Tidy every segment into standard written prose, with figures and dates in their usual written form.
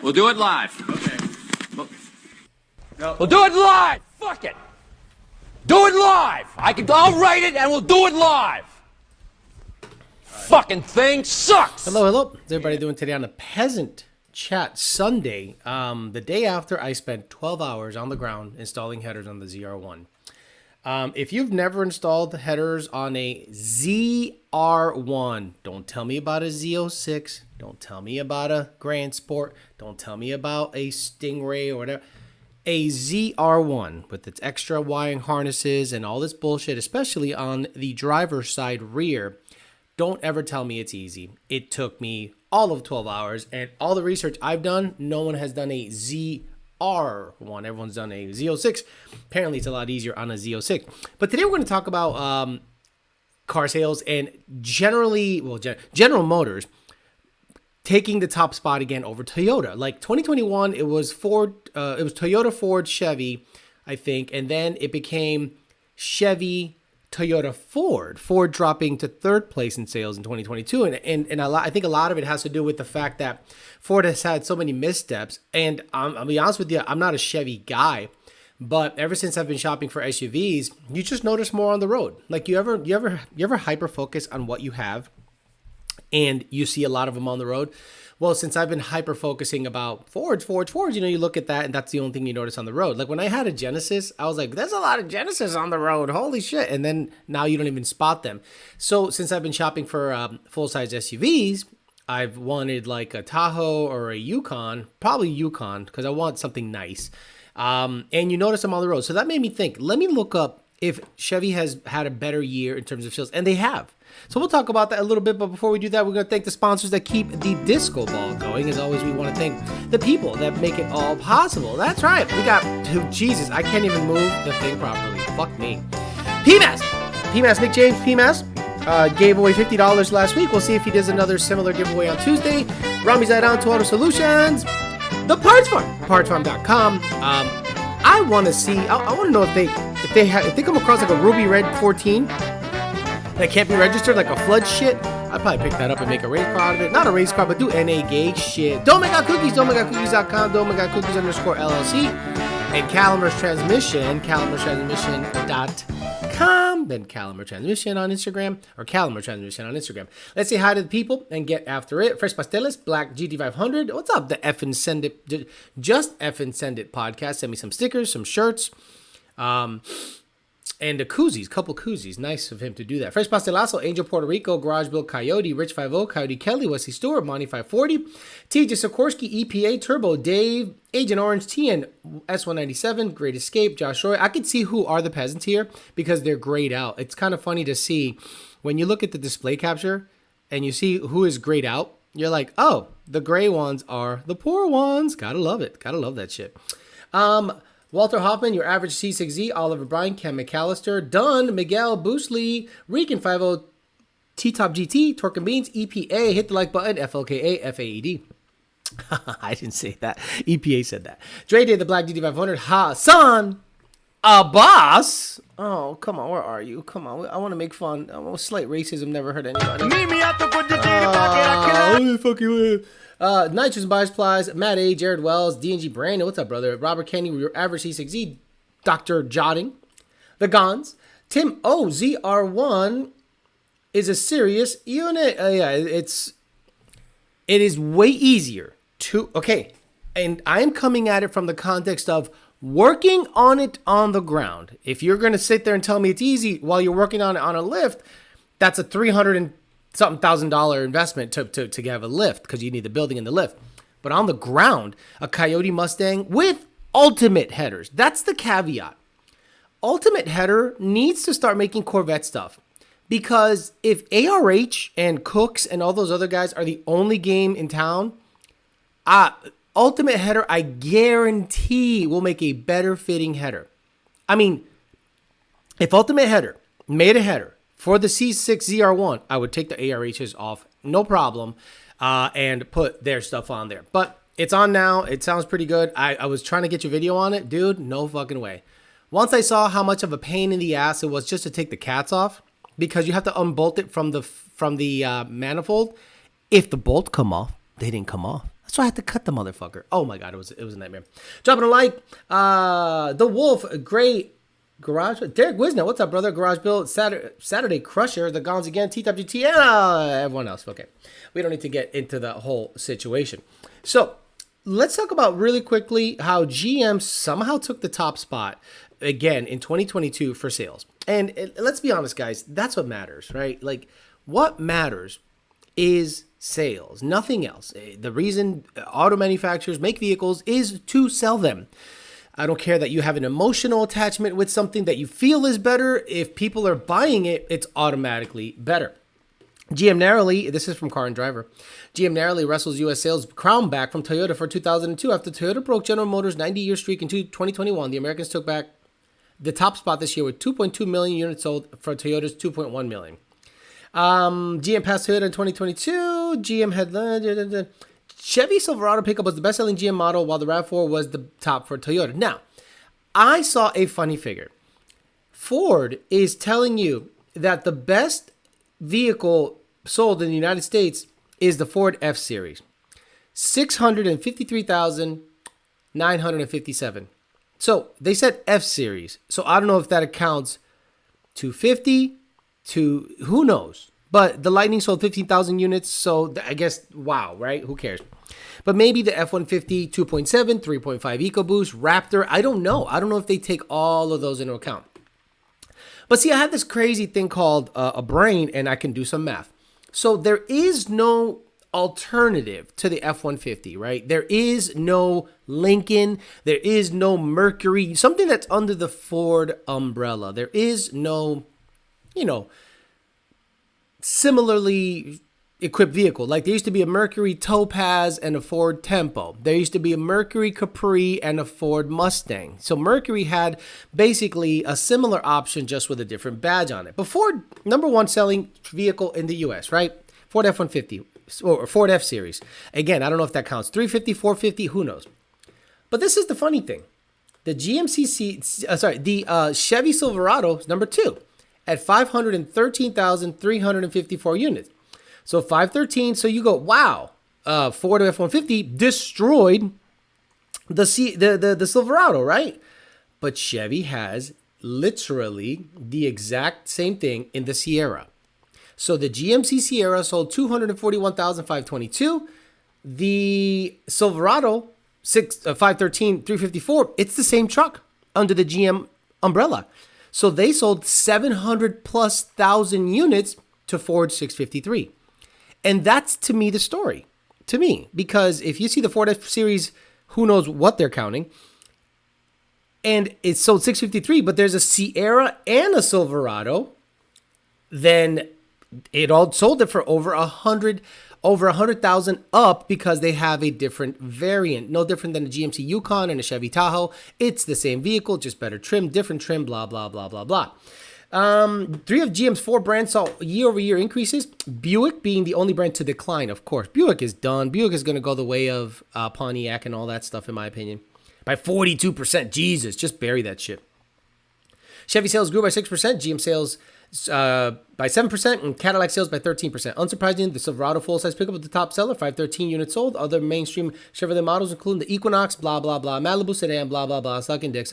We'll do it live. Okay. We'll do it live. Fuck it. Do it live. I'll write it and we'll do it live. Fucking thing sucks. Hello. How's everybody doing today on the Peasant Chat Sunday? The day after I spent 12 hours on the ground installing headers on the ZR1. If you've never installed headers on a ZR1, don't tell me about a Z06. Don't tell me about a Grand Sport. Don't tell me about a Stingray or whatever. A ZR1 with its extra wiring harnesses and all this bullshit, especially on the driver's side rear. Don't ever tell me it's easy. It took me all of 12 hours, and all the research I've done, no one has done a ZR1. Everyone's done a Z06. Apparently, it's a lot easier on a Z06. But today we're going to talk about car sales and General Motors taking the top spot again over Toyota. Like 2021, it was Toyota, Ford, Chevy, I think, and then it became Chevy, Toyota, Ford dropping to third place in sales in 2022. And I think a lot of it has to do with the fact that Ford has had so many missteps. And I'll be honest with you, I'm not a Chevy guy, but ever since I've been shopping for SUVs, you just notice more on the road. Like you ever hyper focus on what you have and you see a lot of them on the road? Well, since I've been hyper focusing about Fords, you look at that and that's the only thing you notice on the road. Like when I had a Genesis, I was like, there's a lot of Genesis on the road. Holy shit. And then now you don't even spot them. So since I've been shopping for full-size SUVs, I've wanted like a Tahoe or a Yukon, probably Yukon, because I want something nice. And you notice them on the road. So that made me think, let me look up if Chevy has had a better year in terms of sales. And they have. So we'll talk about that a little bit, but before we do that, we're going to thank the sponsors that keep the disco ball going. As always, we want to thank the people that make it all possible. That's right. We got, Jesus, I can't even move the thing properly. Fuck me. PMAS, Nick James, PMAS, gave away $50 last week. We'll see if he does another similar giveaway on Tuesday. Rami Zaidan to Auto Solutions. The Parts Farm, partsfarm.com. I want to see, I want to know if they come across like a ruby red 14 that can't be registered, like a flood shit, I'd probably pick that up and make a race car out of it. Not a race car, but do NA gauge shit. Don't make out cookies, don'tmakeoutcookies.com, don'tmakeoutcookies_LLC, and Calamar's Transmission, calamartransmission.com, then Calamar Transmission on Instagram, or Calamar Transmission on Instagram. Let's say hi to the people and get after it. Fresh Pasteles, Black GT500. What's up, the Effin' Send It, just Effin' Send It podcast. Send me some stickers, some shirts. And a koozies, couple koozies. Nice of him to do that. Fresh Pastelazo, Angel Puerto Rico, Garage Build Coyote, Rich 50, Coyote Kelly, Wesley Stewart, Monty 540, TJ Sikorsky, EPA, Turbo, Dave, Agent Orange, TN, S197, Great Escape, Josh Roy. I could see who are the peasants here because they're grayed out. It's kind of funny to see when you look at the display capture and you see who is grayed out. You're like, oh, the gray ones are the poor ones. Gotta love it. Gotta love that shit. Walter Hoffman, Your Average C6Z, Oliver Bryan, Ken McAllister, Dunn, Miguel Boosley, Regan 50, T-Top GT, Torque and Beans, EPA, hit the like button, FLKA, FAED. I didn't say that. EPA said that. Dre Day, the Black GT500, Hassan Abbas. Oh, come on, where are you? Come on, I want to make fun. Slight racism never hurt anybody. Fuck you. Nitrous and Biosplies, Matt A, Jared Wells, DNG Brandon, what's up, brother? Robert Kenny, Your Average C6Z, Dr. Jotting, The Gons, Tim O, ZR1 is a serious unit. It is way easier to, okay, and I am coming at it from the context of working on it on the ground. If you're going to sit there and tell me it's easy while you're working on it on a lift, that's a $300,000 investment to have a lift because you need the building and the lift. But on the ground, a Coyote Mustang with ultimate headers. That's the caveat. Ultimate header needs to start making Corvette stuff because if ARH and Cooks and all those other guys are the only game in town, ultimate header, I guarantee, will make a better fitting header. I mean, if ultimate header made a header for the C6 ZR1, I would take the ARHs off, no problem, and put their stuff on there. But it's on now. It sounds pretty good. I was trying to get your video on it. Dude, no fucking way. Once I saw how much of a pain in the ass it was just to take the cats off, because you have to unbolt it from the manifold. If the bolt come off, they didn't come off. That's why I had to cut the motherfucker. Oh my God, it was a nightmare. Dropping a like. The Wolf, great garage. Derek Wisner, what's up, brother? Garage Build, Saturday Crusher, the Gons again, TWT, and everyone else. Okay, we don't need to get into the whole situation. So let's talk about really quickly how GM somehow took the top spot again in 2022 for sales. And let's be honest, guys, that's what matters, right? Like, what matters is sales, nothing else. The reason auto manufacturers make vehicles is to sell them. I don't care that you have an emotional attachment with something that you feel is better. If people are buying it, it's automatically better. GM narrowly, this is from Car and Driver, GM narrowly wrestles U.S. sales crown back from Toyota for 2002. After Toyota broke General Motors' 90-year streak in 2021, the Americans took back the top spot this year with 2.2 million units sold for Toyota's 2.1 million. GM passed Toyota in 2022. GM had Chevy Silverado pickup was the best-selling GM model, while the RAV4 was the top for Toyota. Now, I saw a funny figure. Ford is telling you that the best vehicle sold in the United States is the Ford F-Series. 653,957. So they said F-Series. So I don't know if that accounts 250 to who knows. But the Lightning sold 15,000 units. So I guess, wow, right? Who cares? But maybe the F-150 2.7, 3.5 EcoBoost, Raptor. I don't know. I don't know if they take all of those into account. But see, I have this crazy thing called a brain, and I can do some math. So there is no alternative to the F-150, right? There is no Lincoln. There is no Mercury, something that's under the Ford umbrella. There is no, similarly equipped vehicle. Like there used to be a Mercury Topaz and a Ford Tempo. There used to be a Mercury Capri and a Ford Mustang. So Mercury had basically a similar option just with a different badge on it. But Ford, number one selling vehicle in the US, right? Ford F-150 or Ford F-Series. Again, I don't know if that counts. 350, 450, who knows? But this is the funny thing. The Chevy Silverado is number two at 513,354 units. So 513. So you go, wow. Ford F-150 destroyed the Silverado, right? But Chevy has literally the exact same thing in the Sierra. So the GMC Sierra sold 241,522. The Silverado 513 354. It's the same truck under the GM umbrella. So they sold 700 plus thousand units to Ford 653. And that's, to me, the story. To me. Because if you see the Ford F-Series, who knows what they're counting. And it sold 653, but there's a Sierra and a Silverado. Then it all sold it for over 100,000 up because they have a different variant. No different than a GMC Yukon and a Chevy Tahoe. It's the same vehicle, just better trim, different trim, blah, blah, blah, blah, blah. Three of GM's four brands saw year-over-year increases. Buick being the only brand to decline, of course. Buick is done. Buick is going to go the way of Pontiac and all that stuff, in my opinion. By 42%. Jesus, just bury that shit. Chevy sales grew by 6%. GM sales by 7%, and Cadillac sales by 13%. Unsurprisingly, the Silverado full-size pickup was the top seller, 513 units sold. Other mainstream Chevrolet models, including the Equinox, blah, blah, blah, Malibu sedan, blah, blah, blah, sucking dick.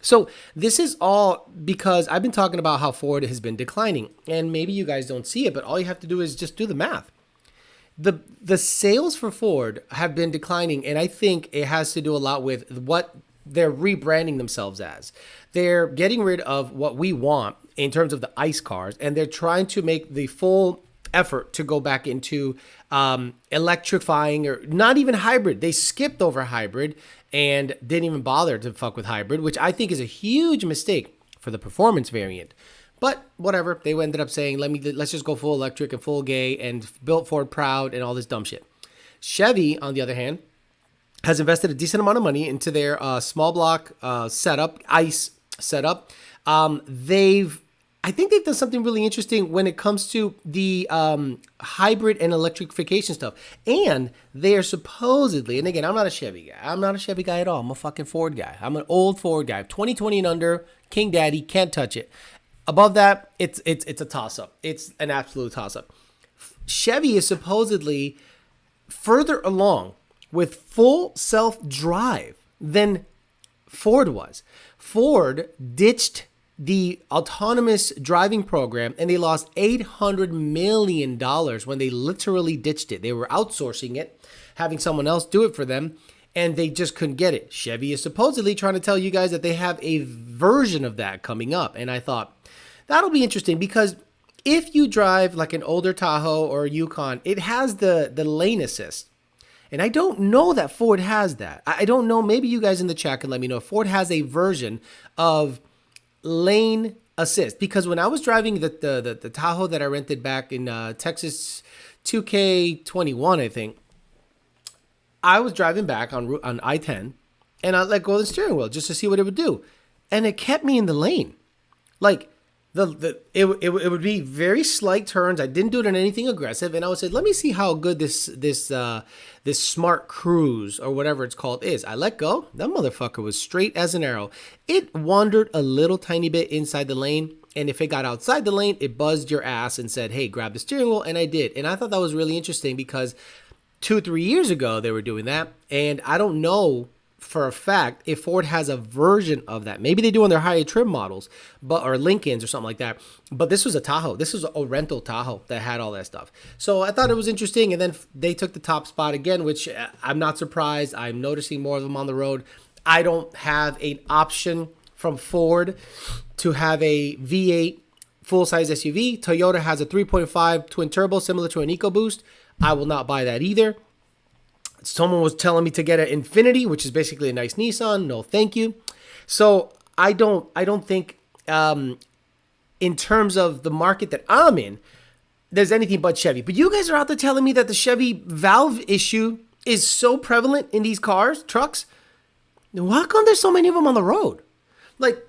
So this is all because I've been talking about how Ford has been declining, and maybe you guys don't see it, but all you have to do is just do the math. The sales for Ford have been declining, and I think it has to do a lot with what they're rebranding themselves as. They're getting rid of what we want in terms of the ICE cars, and they're trying to make the full effort to go back into electrifying, or not even hybrid. They skipped over hybrid and didn't even bother to fuck with hybrid, which I think is a huge mistake for the performance variant. But whatever, they ended up saying, let's just go full electric and full gay and built Ford proud and all this dumb shit. Chevy, on the other hand, has invested a decent amount of money into their small block setup, ICE setup. I think they've done something really interesting when it comes to the hybrid and electrification stuff. And they are supposedly, and again, I'm not a Chevy guy. I'm not a Chevy guy at all. I'm a fucking Ford guy. I'm an old Ford guy. 2020 and under, King Daddy, can't touch it. Above that, it's a toss-up. It's an absolute toss-up. Chevy is supposedly further along with full self-drive than Ford was. Ford ditched the autonomous driving program and they lost $800 million when they literally ditched it. They were outsourcing it, having someone else do it for them, and they just couldn't get it. Chevy is supposedly trying to tell you guys that they have a version of that coming up. And I thought, that'll be interesting because if you drive like an older Tahoe or a Yukon, it has the lane assist. And I don't know that Ford has that. I don't know. Maybe you guys in the chat can let me know if Ford has a version of lane assist. Because when I was driving the Tahoe that I rented back in Texas 2K21, I think, I was driving back on I-10 and I let go of the steering wheel just to see what it would do. And it kept me in the lane. Like, it would be very slight turns. I didn't do it on anything aggressive, and I would say, let me see how good this smart cruise or whatever it's called is. I let go. That motherfucker was straight as an arrow. It wandered a little tiny bit inside the lane, and if it got outside the lane, it buzzed your ass and said, hey, grab the steering wheel, and I did. And I thought that was really interesting because 2-3 years ago they were doing that, and I don't know for a fact if Ford has a version of that. Maybe they do on their higher trim models, or Lincolns or something like that. But this was a Tahoe. This was a rental Tahoe that had all that stuff. So I thought it was interesting. And then they took the top spot again, which I'm not surprised. I'm noticing more of them on the road. I don't have an option from Ford to have a V8 full-size SUV. Toyota has a 3.5 twin turbo similar to an EcoBoost. I will not buy that either. Someone was telling me to get an Infiniti, which is basically a nice Nissan. No, thank you. So I don't think in terms of the market that I'm in, there's anything but Chevy. But you guys are out there telling me that the Chevy valve issue is so prevalent in these cars, trucks. Why come there's so many of them on the road? Like,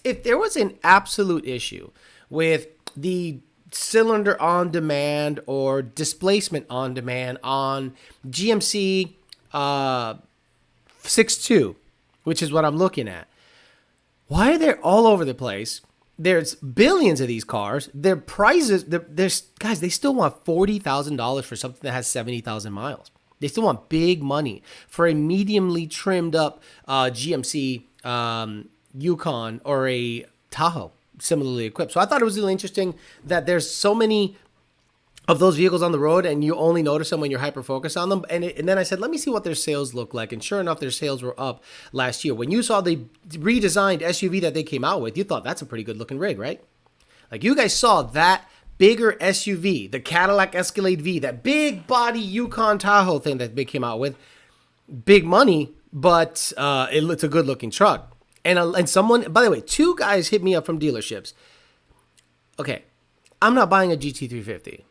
if there was an absolute issue with the cylinder on demand or displacement on demand on GMC 6.2, which is what I'm looking at. Why are they all over the place? There's billions of these cars. Their prices, guys, they still want $40,000 for something that has 70,000 miles. They still want big money for a mediumly trimmed up GMC Yukon or a Tahoe, similarly equipped. So I thought it was really interesting that there's so many of those vehicles on the road and you only notice them when you're hyper focused on them. And then I said, let me see what their sales look like. And sure enough, their sales were up last year. When you saw the redesigned SUV that they came out with, you thought that's a pretty good looking rig, right? Like, you guys saw that bigger SUV, the Cadillac Escalade V, that big body Yukon Tahoe thing that they came out with. Big money, but it's a good looking truck. And someone, by the way, 2 guys hit me up from dealerships. Okay, I'm not buying a GT350.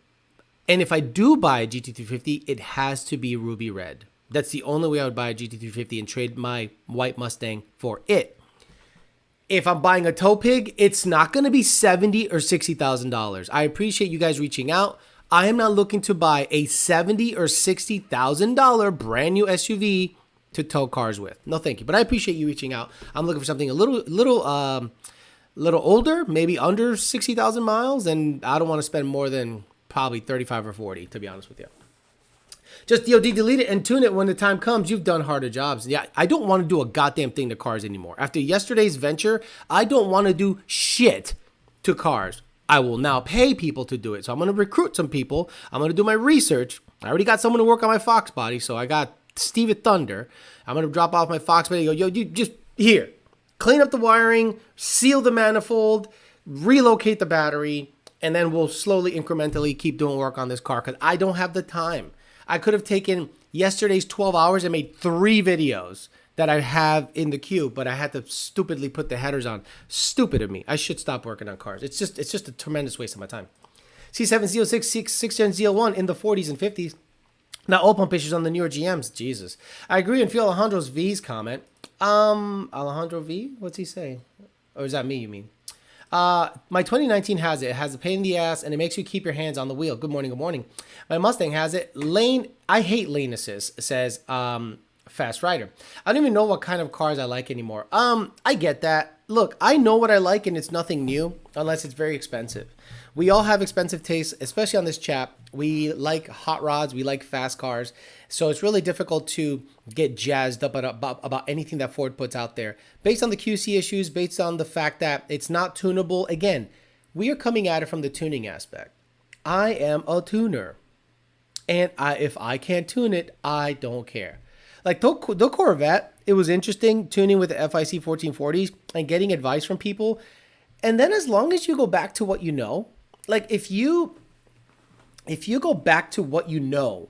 And if I do buy a GT350, it has to be ruby red. That's the only way I would buy a GT350 and trade my white Mustang for it. If I'm buying a tow pig, it's not going to be $70,000 or $60,000. I appreciate you guys reaching out. I am not looking to buy a $70,000 or $60,000 brand new SUV to tow cars with. No, thank you. But I appreciate you reaching out. I'm looking for something a little older, maybe under 60,000 miles, and I don't want to spend more than probably 35 or 40, to be honest with you. Just DOD delete it and tune it when the time comes. You've done harder jobs. Yeah, I don't want to do a goddamn thing to cars anymore. After yesterday's venture, I don't want to do shit to cars. I will now pay people to do it. So I'm going to recruit some people. I'm going to do my research. I already got someone to work on my Fox body, so I got Steve at Thunder. I'm going to drop off my Fox body and go, yo, you just here. Clean up the wiring, seal the manifold, relocate the battery, and then we'll slowly, incrementally keep doing work on this car because I don't have the time. I could have taken yesterday's 12 hours and made 3 videos that I have in the queue, but I had to stupidly put the headers on. Stupid of me. I should stop working on cars. It's just a tremendous waste of my time. C7Z06, 6th-gen Z01 in the 40s and 50s. Now, oil pump issues on the newer GMs. Jesus. I agree and feel Alejandro's V's comment. Alejandro V? What's he say? Or is that me, you mean? My 2019 has it. It has a pain in the ass, and it makes you keep your hands on the wheel. Good morning, good morning. My Mustang has it. I hate lane assist, says Fast Rider. I don't even know what kind of cars I like anymore. I get that. look, I know what I like, and it's nothing new unless it's very expensive. We all have expensive tastes, especially on this chat. We like hot rods, we like fast cars, so it's really difficult to get jazzed up about anything that Ford puts out there. Based on the QC issues, based on the fact that it's not tunable, again, we are coming at it from the tuning aspect. I am a tuner, and if I can't tune it, I don't care. Like the Corvette, it was interesting tuning with the FIC 1440s and getting advice from people. And then as long as you go back to what you know, like if you go back to what you know,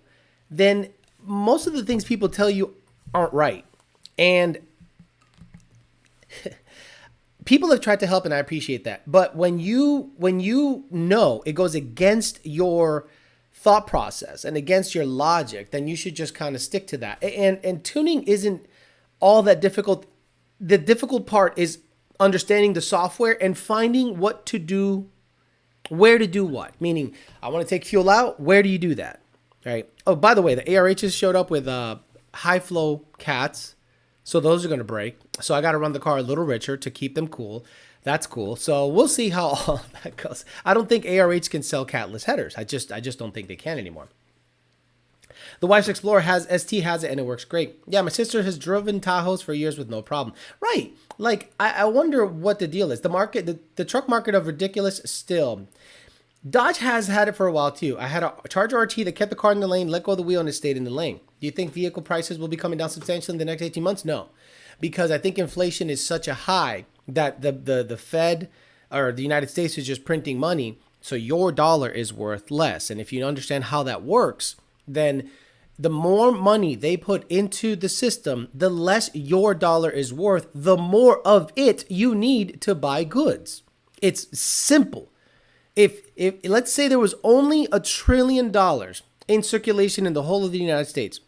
then most of the things people tell you aren't right. And people have tried to help, and I appreciate that. But when you know it goes against your thought process and against your logic, then you should just kind of stick to that. And tuning isn't all that difficult. The difficult part is understanding the software and finding what to do, where to do what. Meaning, I want to take fuel out. Where do you do that? Right. Oh, by the way, the ARHs showed up with high flow cats. So those are going to break. So I got to run the car a little richer to keep them cool. That's cool. So we'll see how all that goes. I don't think ARH can sell catless headers. I just don't think they can anymore. The wife's Explorer has ST has it and it works great. Yeah, my sister has driven Tahoes for years with no problem. Right. Like I wonder what the deal is. The market, the truck market of ridiculous still. Dodge has had it for a while too. I had a Charger RT that kept the car in the lane, let go of the wheel, and it stayed in the lane. Do you think vehicle prices will be coming down substantially in the next 18 months? No, because I think inflation is such a high that the Fed or the United States is just printing money, so your dollar is worth less. And if you understand how that works, then the more money they put into the system, the less your dollar is worth, the more of it you need to buy goods. It's simple. If let's say there was only $1 trillion in circulation in the whole of the United States,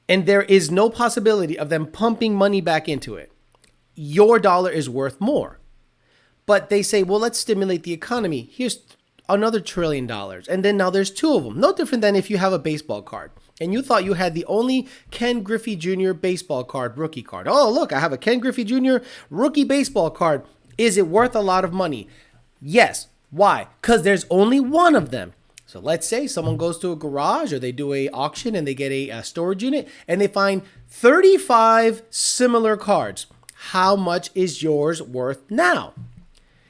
and there is no possibility of them pumping money back into it, your dollar is worth more. But they say, well, let's stimulate the economy. Here's another $1 trillion. And then now there's two of them. No different than if you have a baseball card and you thought you had the only Ken Griffey Jr. baseball card, rookie card. Oh, look, I have a Ken Griffey Jr. rookie baseball card. Is it worth a lot of money? Yes. Why? Because there's only one of them. So let's say someone goes to a garage or they do a auction and they get a storage unit and they find 35 similar cards. How much is yours worth now?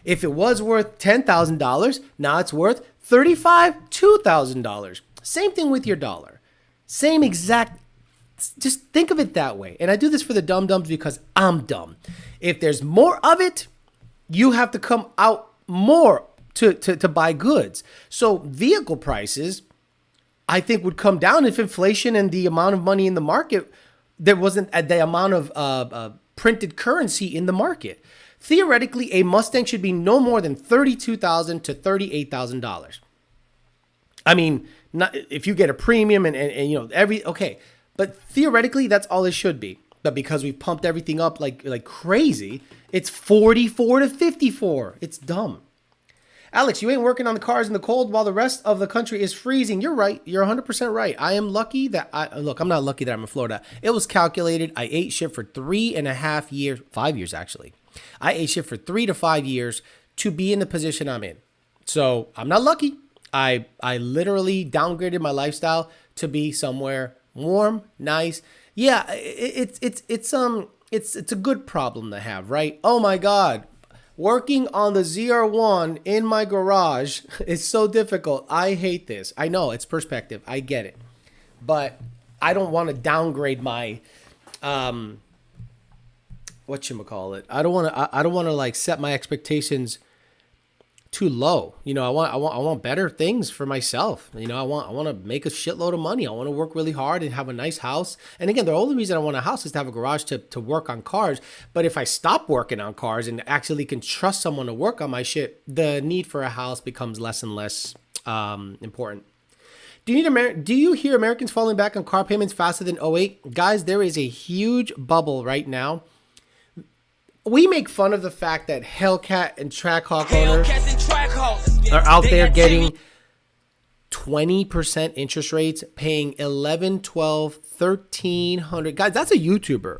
If it was worth $10,000, now it's worth $2,000. Same thing with your dollar. Same exact, just think of it that way. And I do this for the dum-dums because I'm dumb. If there's more of it, you have to come out more to buy goods. So vehicle prices, I think, would come down if inflation and the amount of money in the market, there wasn't the amount of printed currency in the market. Theoretically, a Mustang should be no more than $32,000 to $38,000. I mean, not if you get a premium and you know okay, but theoretically that's all it should be. But because we've pumped everything up like crazy, it's 44 to 54. It's dumb. Alex, you ain't working on the cars in the cold while the rest of the country is freezing. You're right. You're 100% right. I am lucky that I'm not lucky that I'm in Florida. It was calculated. I ate shit for 3.5 years, 5 years actually. I ate shit for 3 to 5 years to be in the position I'm in. So I'm not lucky. I literally downgraded my lifestyle to be somewhere warm, nice. Yeah, it's a good problem to have, right? Oh my God. Working on the ZR1 in my garage is so difficult. I hate this. I know it's perspective. I get it. But I don't want to downgrade my whatchamacallit. I don't want to like set my expectations too low. You know, I want better things for myself. You know, I want to make a shitload of money. I want to work really hard and have a nice house. And again, the only reason I want a house is to have a garage to work on cars. But if I stop working on cars and actually can trust someone to work on my shit, the need for a house becomes less and less important. Do you hear Americans falling back on car payments faster than '08? Guys, there is a huge bubble right now. We make fun of the fact that Hellcat and Trackhawk owners are out there getting 20% interest rates, paying $1,100, $1,200, $1,300. Guys, that's a YouTuber.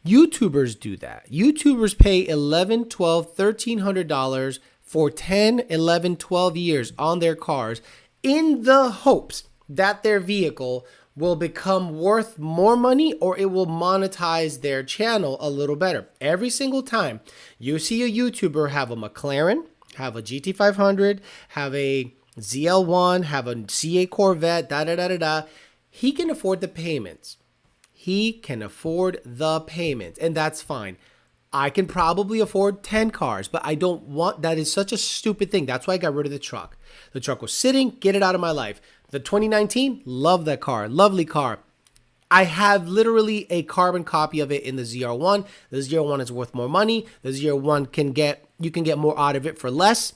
YouTubers do that. YouTubers pay $11, $12, $1,300 for 10, 11, 12 years on their cars in the hopes that their vehicle will become worth more money or it will monetize their channel a little better. Every single time you see a YouTuber have a McLaren, have a GT500, have a ZL1, have a CA Corvette, he can afford the payments. He can afford the payments, and that's fine. I can probably afford 10 cars, but I don't want, that is such a stupid thing. That's why I got rid of the truck. The truck was sitting, get it out of my life. The 2019, love that car, lovely car. I have literally a carbon copy of it in the ZR1. The ZR1 is worth more money. The ZR1 you can get more out of it for less.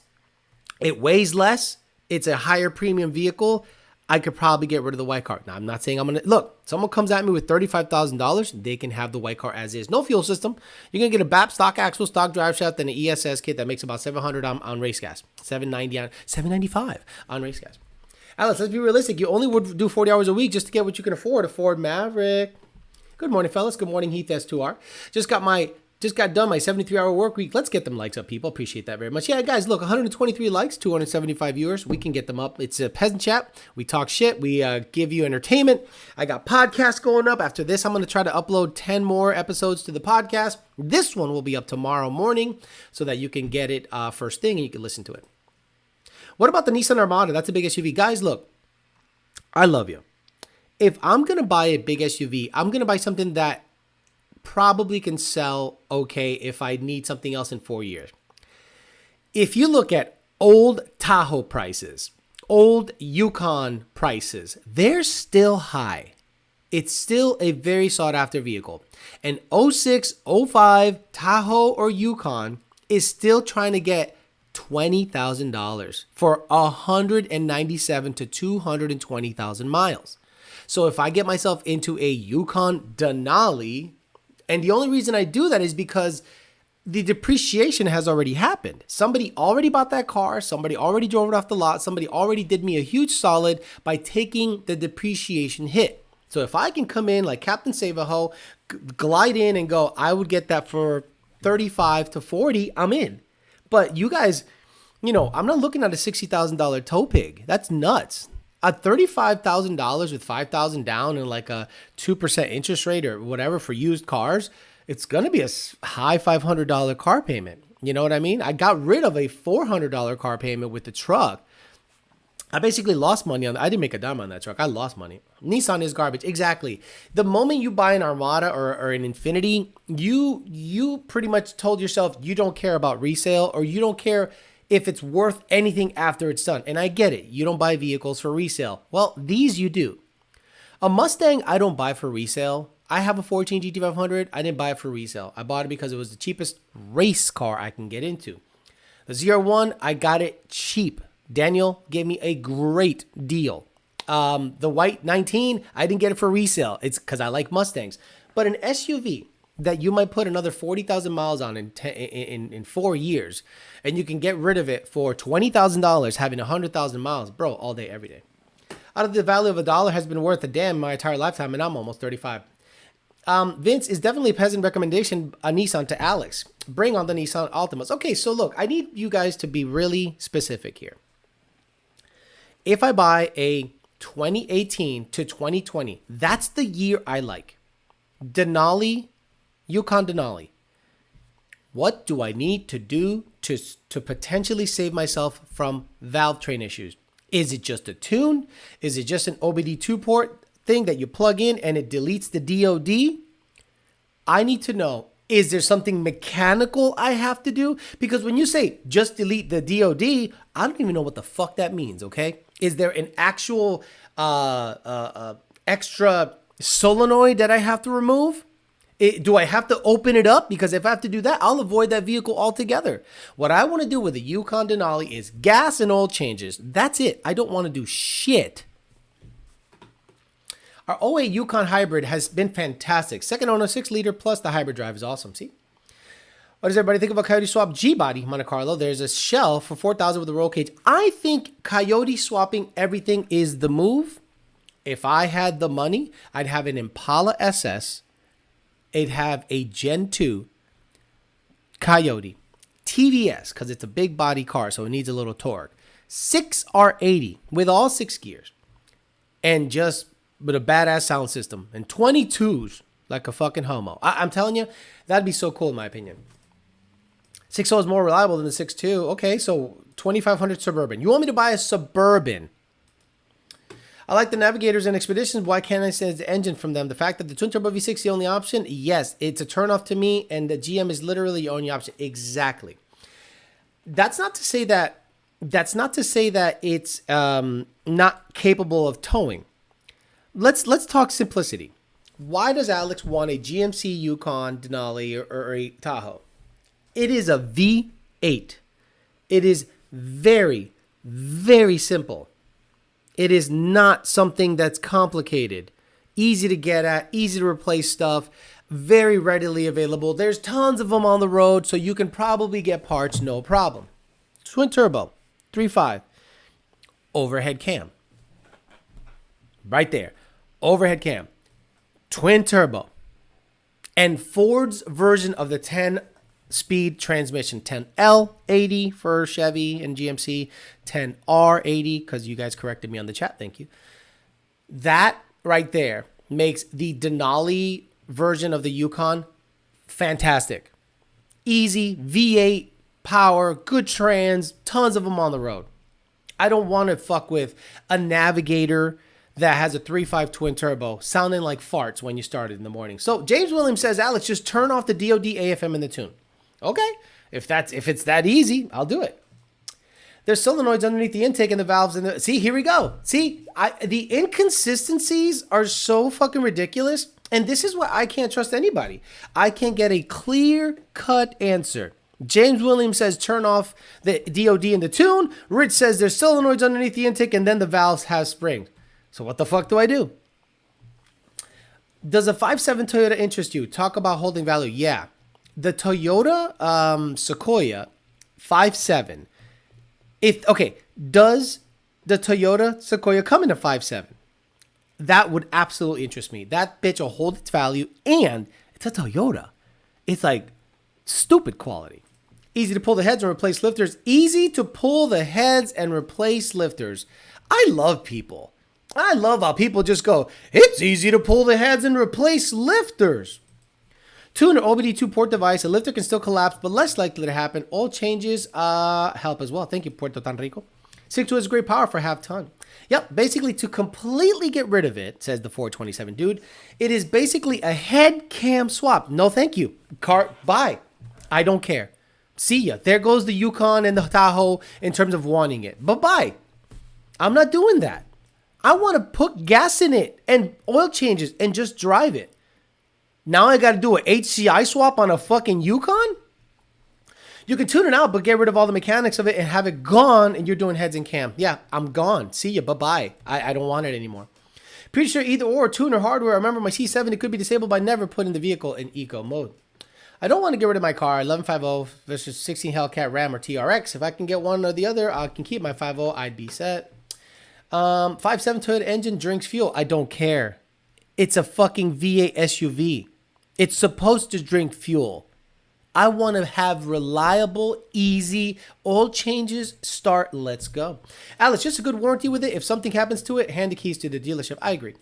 It weighs less. It's a higher premium vehicle. I could probably get rid of the white car. Now, I'm not saying I'm going to... Look, someone comes at me with $35,000, they can have the white car as is. No fuel system. You're going to get a BAP, stock axle, stock drive shaft, and an ESS kit that makes about $700 on race gas. $795 on race gas. Alex, let's be realistic. You only would do 40 hours a week just to get what you can afford. A Ford Maverick. Good morning, fellas. Good morning, Heath S2R. Just got done my 73-hour work week. Let's get them likes up, people. Appreciate that very much. Yeah, guys, look, 123 likes, 275 viewers. We can get them up. It's a peasant chat. We talk shit. We give you entertainment. I got podcasts going up. After this, I'm going to try to upload 10 more episodes to the podcast. This one will be up tomorrow morning so that you can get it first thing and you can listen to it. What about the Nissan Armada? That's a big SUV. Guys, look, I love you. If I'm going to buy a big SUV, I'm going to buy something that probably can sell okay if I need something else in 4 years. If you look at old Tahoe prices, old Yukon prices, they're still high. It's still a very sought after vehicle. An 06, 05 Tahoe or Yukon is still trying to get $20,000 for 197 to 220,000 miles. So if I get myself into a Yukon Denali, and the only reason I do that is because the depreciation has already happened. Somebody already bought that car. Somebody already drove it off the lot. Somebody already did me a huge solid by taking the depreciation hit. So if I can come in like Captain Save-A-Ho, glide in and go, I would get that for 35 to 40, I'm in. But you guys, I'm not looking at a $60,000 tow pig. That's nuts. At $35,000 with $5,000 down and like a 2% interest rate or whatever for used cars, it's going to be a high $500 car payment. You know what I mean? I got rid of a $400 car payment with the truck. I basically lost money on. I didn't make a dime on that truck. I lost money. Nissan is garbage. Exactly. The moment you buy an Armada or an Infiniti, you pretty much told yourself you don't care about resale or you don't care if it's worth anything after it's done. And I get it. You don't buy vehicles for resale. Well, these you do. A Mustang, I don't buy for resale. I have a 14 GT500. I didn't buy it for resale. I bought it because it was the cheapest race car I can get into. The ZR1, I got it cheap. Daniel gave me a great deal. The white 19, I didn't get it for resale. It's because I like Mustangs. But an SUV that you might put another 40,000 miles on in 4 years, and you can get rid of it for $20,000 having 100,000 miles, bro, all day, every day. Out of the value of $1 has been worth a damn my entire lifetime, and I'm almost 35. Vince is definitely a peasant recommendation, a Nissan to Alex. Bring on the Nissan Altimas. Okay, so look, I need you guys to be really specific here. If I buy a 2018 to 2020, that's the year I like. Denali, Yukon Denali. What do I need to do to potentially save myself from valve train issues? Is it just a tune? Is it just an OBD2 port thing that you plug in and it deletes the DOD? I need to know, is there something mechanical I have to do? Because when you say just delete the DOD, I don't even know what the fuck that means, okay? Is there an actual extra solenoid that I have to remove? Do I have to open it up? Because if I have to do that, I'll avoid that vehicle altogether. What I want to do with the Yukon Denali is gas and oil changes. That's it. I don't want to do shit. Our 08 Yukon Hybrid has been fantastic. Second owner, 6 liter plus the hybrid drive is awesome. See? What does everybody think about Coyote swap G-body Monte Carlo? There's a shell for $4,000 with a roll cage. I think Coyote swapping everything is the move. If I had the money, I'd have an Impala SS it'd have a Gen 2 Coyote TVS, because it's a big body car, so it needs a little torque. 6R80 with all 6 gears, and just with a badass sound system, and 22s like a fucking homo. I'm telling you, that'd be so cool in my opinion. 6.0 is more reliable than the 6.2. Okay, so 2500 Suburban. You want me to buy a Suburban? I like the Navigators and Expeditions. Why can't I say the engine from them? The fact that the twin turbo V6 is the only option? Yes, it's a turnoff to me, and the GM is literally the only option. Exactly. That's not to say that it's not capable of towing. Let's talk simplicity. Why does Alex want a GMC Yukon, Denali, or a Tahoe? It is a V8. It is very, very simple. It is not something that's complicated. Easy to get at, easy to replace stuff, very readily available. There's tons of them on the road, so you can probably get parts, no problem. Twin turbo, 3.5, overhead cam. Right there, overhead cam, twin turbo. And Ford's version of the 10-speed transmission, 10L80 for Chevy and GMC, 10R80, because you guys corrected me on the chat, thank you. That right there makes the Denali version of the Yukon fantastic. Easy, V8, power, good trans, tons of them on the road. I don't want to fuck with a Navigator that has a 3.5 twin turbo sounding like farts when you start it in the morning. So James Williams says, Alex, just turn off the DOD AFM in the tune. Okay, if it's that easy, I'll do it. There's solenoids underneath the intake and the valves in the... See, here we go. See, the inconsistencies are so fucking ridiculous. And this is why I can't trust anybody. I can't get a clear-cut answer. James Williams says turn off the DOD in the tune. Rich says there's solenoids underneath the intake and then the valves have springs. So what the fuck do I do? Does a 5.7 Toyota interest you? Talk about holding value. Yeah. The Toyota Sequoia 5.7. Does the Toyota Sequoia come in a 5.7? That would absolutely interest me. That bitch will hold its value, and it's a Toyota. It's like stupid quality. Easy to pull the heads and replace lifters. Easy to pull the heads and replace lifters. I love people. I love how people just go, it's easy to pull the heads and replace lifters. Tuner OBD2 port device. A lifter can still collapse, but less likely to happen. All changes help as well. Thank you, Puerto Tan Rico. 6.2 is great power for half ton. Yep, basically to completely get rid of it, says the 427 dude, it is basically a head cam swap. No, thank you. Bye. I don't care. See ya. There goes the Yukon and the Tahoe in terms of wanting it. Bye-bye. I'm not doing that. I want to put gas in it and oil changes and just drive it. Now I got to do an HCI swap on a fucking Yukon? You can tune it out, but get rid of all the mechanics of it and have it gone, and you're doing heads and cam. Yeah, I'm gone. See ya. Bye-bye. I don't want it anymore. Pretty sure either or, tune or hardware. I remember my C70 could be disabled by never putting the vehicle in eco mode. I don't want to get rid of my car. 1150 versus 16 Hellcat Ram or TRX. If I can get one or the other, I can keep my 50. I'd be set. 5.7 Toyota engine drinks fuel. I don't care. It's a fucking V8 SUV. It's supposed to drink fuel. I want to have reliable, easy oil changes. Start. Let's go. Alex, just a good warranty with it. If something happens to it, hand the keys to the dealership. I agree.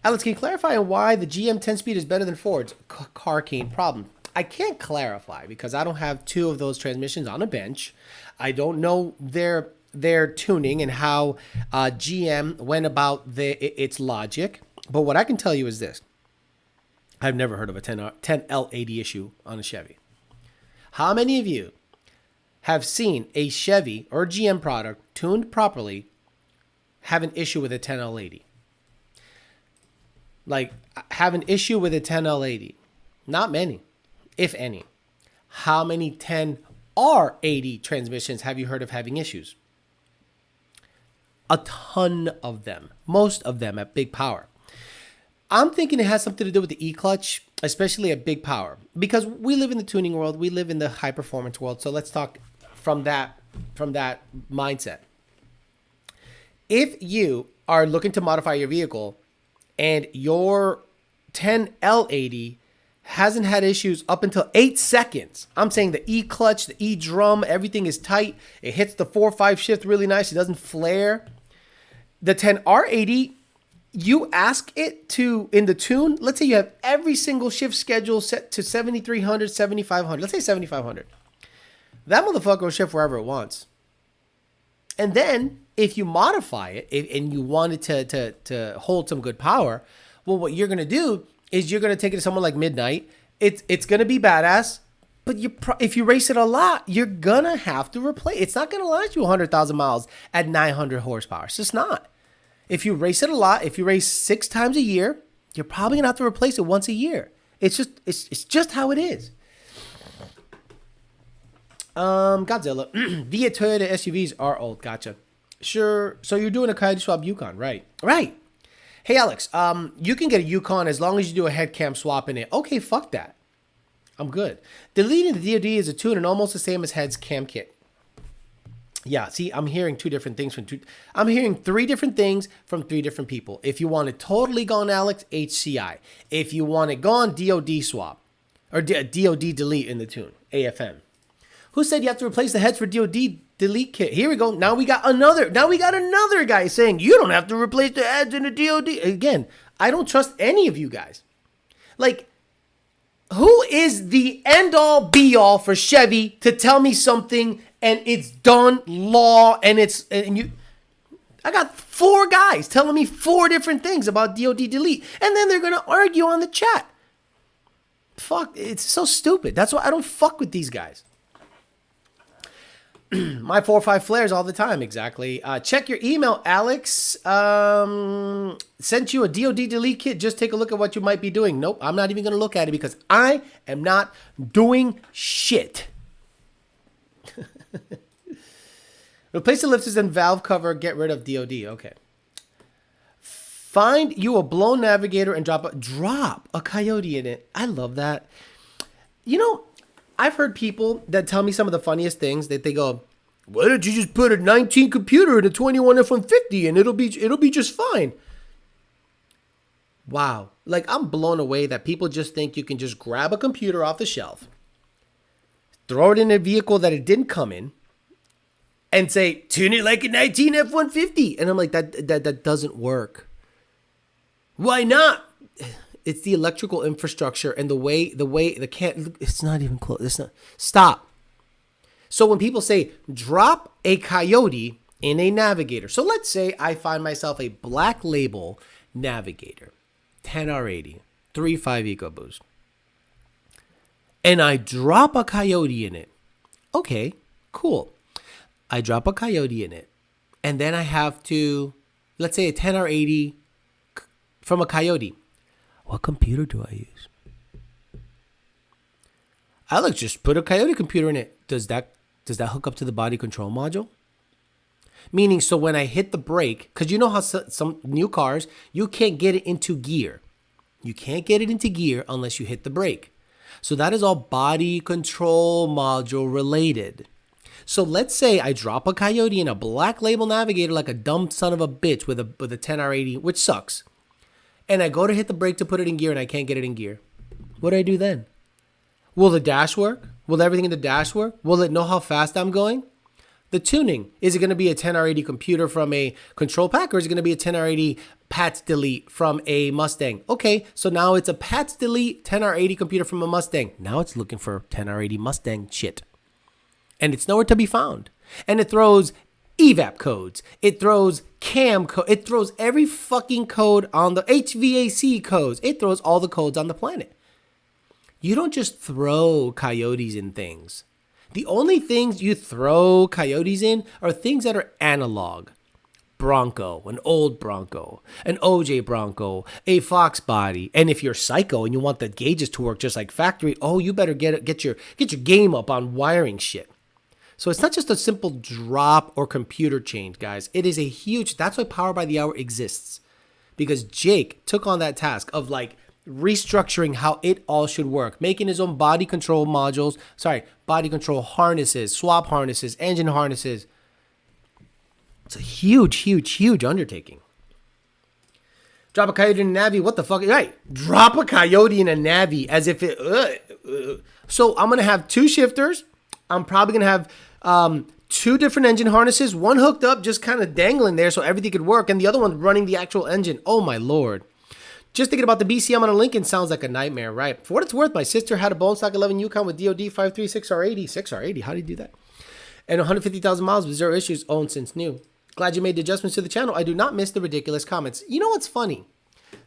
Alex, can you clarify why the GM 10-speed is better than Ford's? Car keying problem. I can't clarify because I don't have two of those transmissions on a bench. I don't know their tuning and how GM went about its logic. But what I can tell you is this. I've never heard of a 10L80 issue on a Chevy. How many of you have seen a Chevy or GM product tuned properly have an issue with a 10L80? Like, have an issue with a 10L80? Not many, if any. How many 10R80 transmissions have you heard of having issues? A ton of them. Most of them at big power. I'm thinking it has something to do with the E-clutch, especially at big power. Because we live in the tuning world. We live in the high-performance world. So let's talk from that mindset. If you are looking to modify your vehicle and your 10L80 hasn't had issues up until 8 seconds. I'm saying the E clutch, the E drum, everything is tight. It hits the 4-5 shift really nice. It doesn't flare. The 10R80, you ask it to, in the tune, let's say you have every single shift schedule set to 7,300, 7,500. Let's say 7,500. That motherfucker will shift wherever it wants. And then if you modify it and you want it to hold some good power, well, what you're going to do is you're going to take it to someone like Midnight. It's going to be badass, but if you race it a lot, you're going to have to replace. It's not going to last you 100,000 miles at 900 horsepower. It's just not. If you race it a lot, if you race 6 times a year, you're probably going to have to replace it once a year. It's just how it is. Godzilla. Via Toyota SUVs are old. Gotcha. Sure. So you're doing a Coyote swap Yukon, right? Right. Hey, Alex, you can get a Yukon as long as you do a head cam swap in it. Okay, fuck that. I'm good. Deleting the DOD is a tune and almost the same as head's cam kit. Yeah, see, I'm hearing 2 different things I'm hearing 3 different things from 3 different people. If you want it totally gone, Alex, HCI. If you want it gone, DOD swap. Or DOD delete in the tune, AFM. Who said you have to replace the heads for DOD delete kit? Here we go. Now we got another guy saying you don't have to replace the heads in the DOD. Again, I don't trust any of you guys. Like, who is the end all be all for Chevy to tell me something and it's done law and I got 4 guys telling me 4 different things about DOD delete, and then they're gonna argue on the chat. Fuck, it's so stupid. That's why I don't fuck with these guys. My 4.5 flares all the time. Exactly. Check your email, Alex. Sent you a DOD delete kit. Just take a look at what you might be doing. Nope, I'm not even going to look at it because I am not doing shit. Replace the lifters and valve cover. Get rid of DOD. Okay. Find you a blown navigator and drop a Coyote in it. I love that. You know, I've heard people that tell me some of the funniest things that they go, why don't you just put a 19 computer in a 21 F-150 and it'll be just fine. Wow. Like, I'm blown away that people just think you can just grab a computer off the shelf, throw it in a vehicle that it didn't come in, and say, tune it like a 19 F-150. And I'm like, that doesn't work. Why not? It's the electrical infrastructure and the way it's not even close. It's not. Stop. So when people say drop a Coyote in a Navigator. So let's say I find myself a Black Label Navigator, 10R80, 3.5 EcoBoost. And I drop a Coyote in it. Okay, cool. I drop a Coyote in it. And then I have to, let's say a 10R80 from a Coyote. What computer do I use? Alex, just put a Coyote computer in it. Does that hook up to the body control module? Meaning, so when I hit the brake, because you know how some new cars, you can't get it into gear. You can't get it into gear unless you hit the brake. So that is all body control module related. So let's say I drop a Coyote in a Black Label Navigator like a dumb son of a bitch with a 10R80, which sucks. And I go to hit the brake to put it in gear and I can't get it in gear. What do I do then? Will the dash work? Will everything in the dash work? Will it know how fast I'm going? The tuning. Is it going to be a 10R80 computer from a control pack, or is it going to be a 10R80 PATS delete from a Mustang? Okay, so now it's a PATS delete 10R80 computer from a Mustang. Now it's looking for 10R80 Mustang shit. And it's nowhere to be found. And it throws evap codes. It throws cam code. It throws every fucking code on the HVAC codes. It throws all the codes on the planet. You don't just throw Coyotes in things. The only things you throw Coyotes in are things that are analog. Bronco, an old Bronco, an OJ Bronco, a Fox body. And if you're psycho and you want the gauges to work just like factory, oh, you better get your game up on wiring shit. So it's not just a simple drop or computer change, guys. It is a huge, that's why Power by the Hour exists. Because Jake took on that task of like restructuring how it all should work, making his own body control modules, body control harnesses, swap harnesses, engine harnesses. It's a huge, huge, huge undertaking. Drop a Coyote in a Navi. What the fuck? Right. Drop a Coyote in a Navi as if it... So I'm going to have 2 shifters. I'm probably going to have 2 different engine harnesses. One hooked up, just kind of dangling there so everything could work. And the other one running the actual engine. Oh, my Lord. Just thinking about the BCM on a Lincoln sounds like a nightmare, right? For what it's worth, my sister had a bone stock 11 Yukon with DOD 536R80. 6R80, how do you do that? And 150,000 miles with 0 issues, owned since new. Glad you made the adjustments to the channel. I do not miss the ridiculous comments. You know what's funny?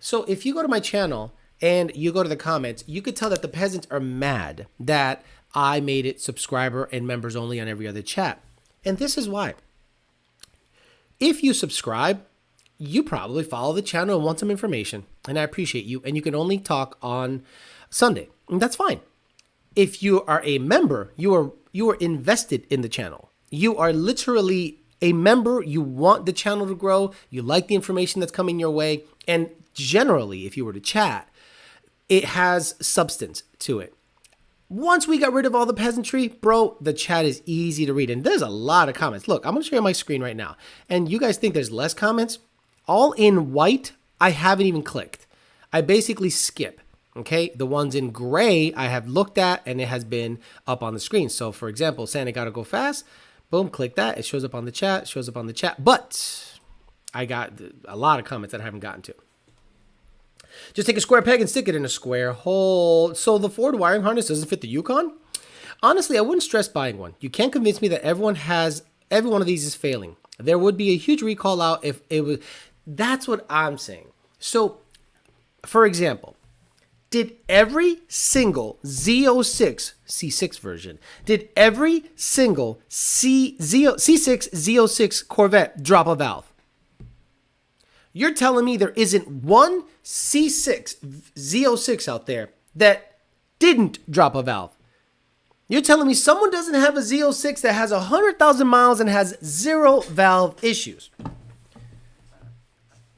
So if you go to my channel and you go to the comments, you could tell that the peasants are mad that I made it subscriber and members only on every other chat. And this is why. If you subscribe, you probably follow the channel and want some information. And I appreciate you. And you can only talk on Sunday. And that's fine. If you are a member, you are invested in the channel. You are literally a member. You want the channel to grow. You like the information that's coming your way. And generally, if you were to chat, it has substance to it. Once we got rid of all the peasantry, bro, the chat is easy to read. And there's a lot of comments. Look, I'm going to share my screen right now. And you guys think there's less comments? All in white, I haven't even clicked. I basically skip. Okay, the ones in gray I have looked at and it has been up on the screen. So for example, Santa gotta go fast. Boom, click that. It shows up on the chat, But I got a lot of comments that I haven't gotten to. Just take a square peg and stick it in a square hole. So the Ford wiring harness doesn't fit the Yukon? Honestly, I wouldn't stress buying one. You can't convince me that every one of these is failing. There would be a huge recall out if it was. That's what I'm saying. So, for example, did every single Z06 C6 version, did every single C6 Z06 Corvette drop a valve? You're telling me there isn't one C6 Z06 out there that didn't drop a valve? You're telling me someone doesn't have a Z06 that has 100,000 miles and has 0 valve issues?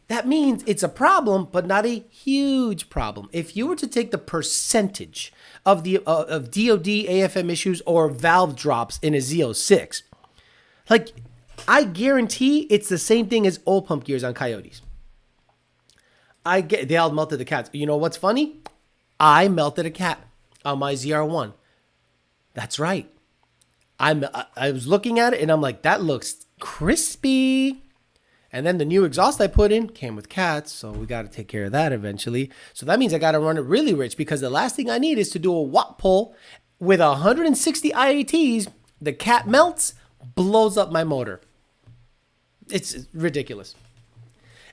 That means it's a problem, but not a huge problem. If you were to take the percentage of the of DOD AFM issues or valve drops in a Z06, like I guarantee it's the same thing as oil pump gears on Coyotes. They all melted the cats. You know what's funny? I melted a cat on my ZR1. That's right. I was looking at it and I'm like, that looks crispy. And then the new exhaust I put in came with cats, so we got to take care of that eventually. So that means I got to run it really rich because the last thing I need is to do a watt pull with 160 IATs. The cat melts, blows up my motor. It's ridiculous.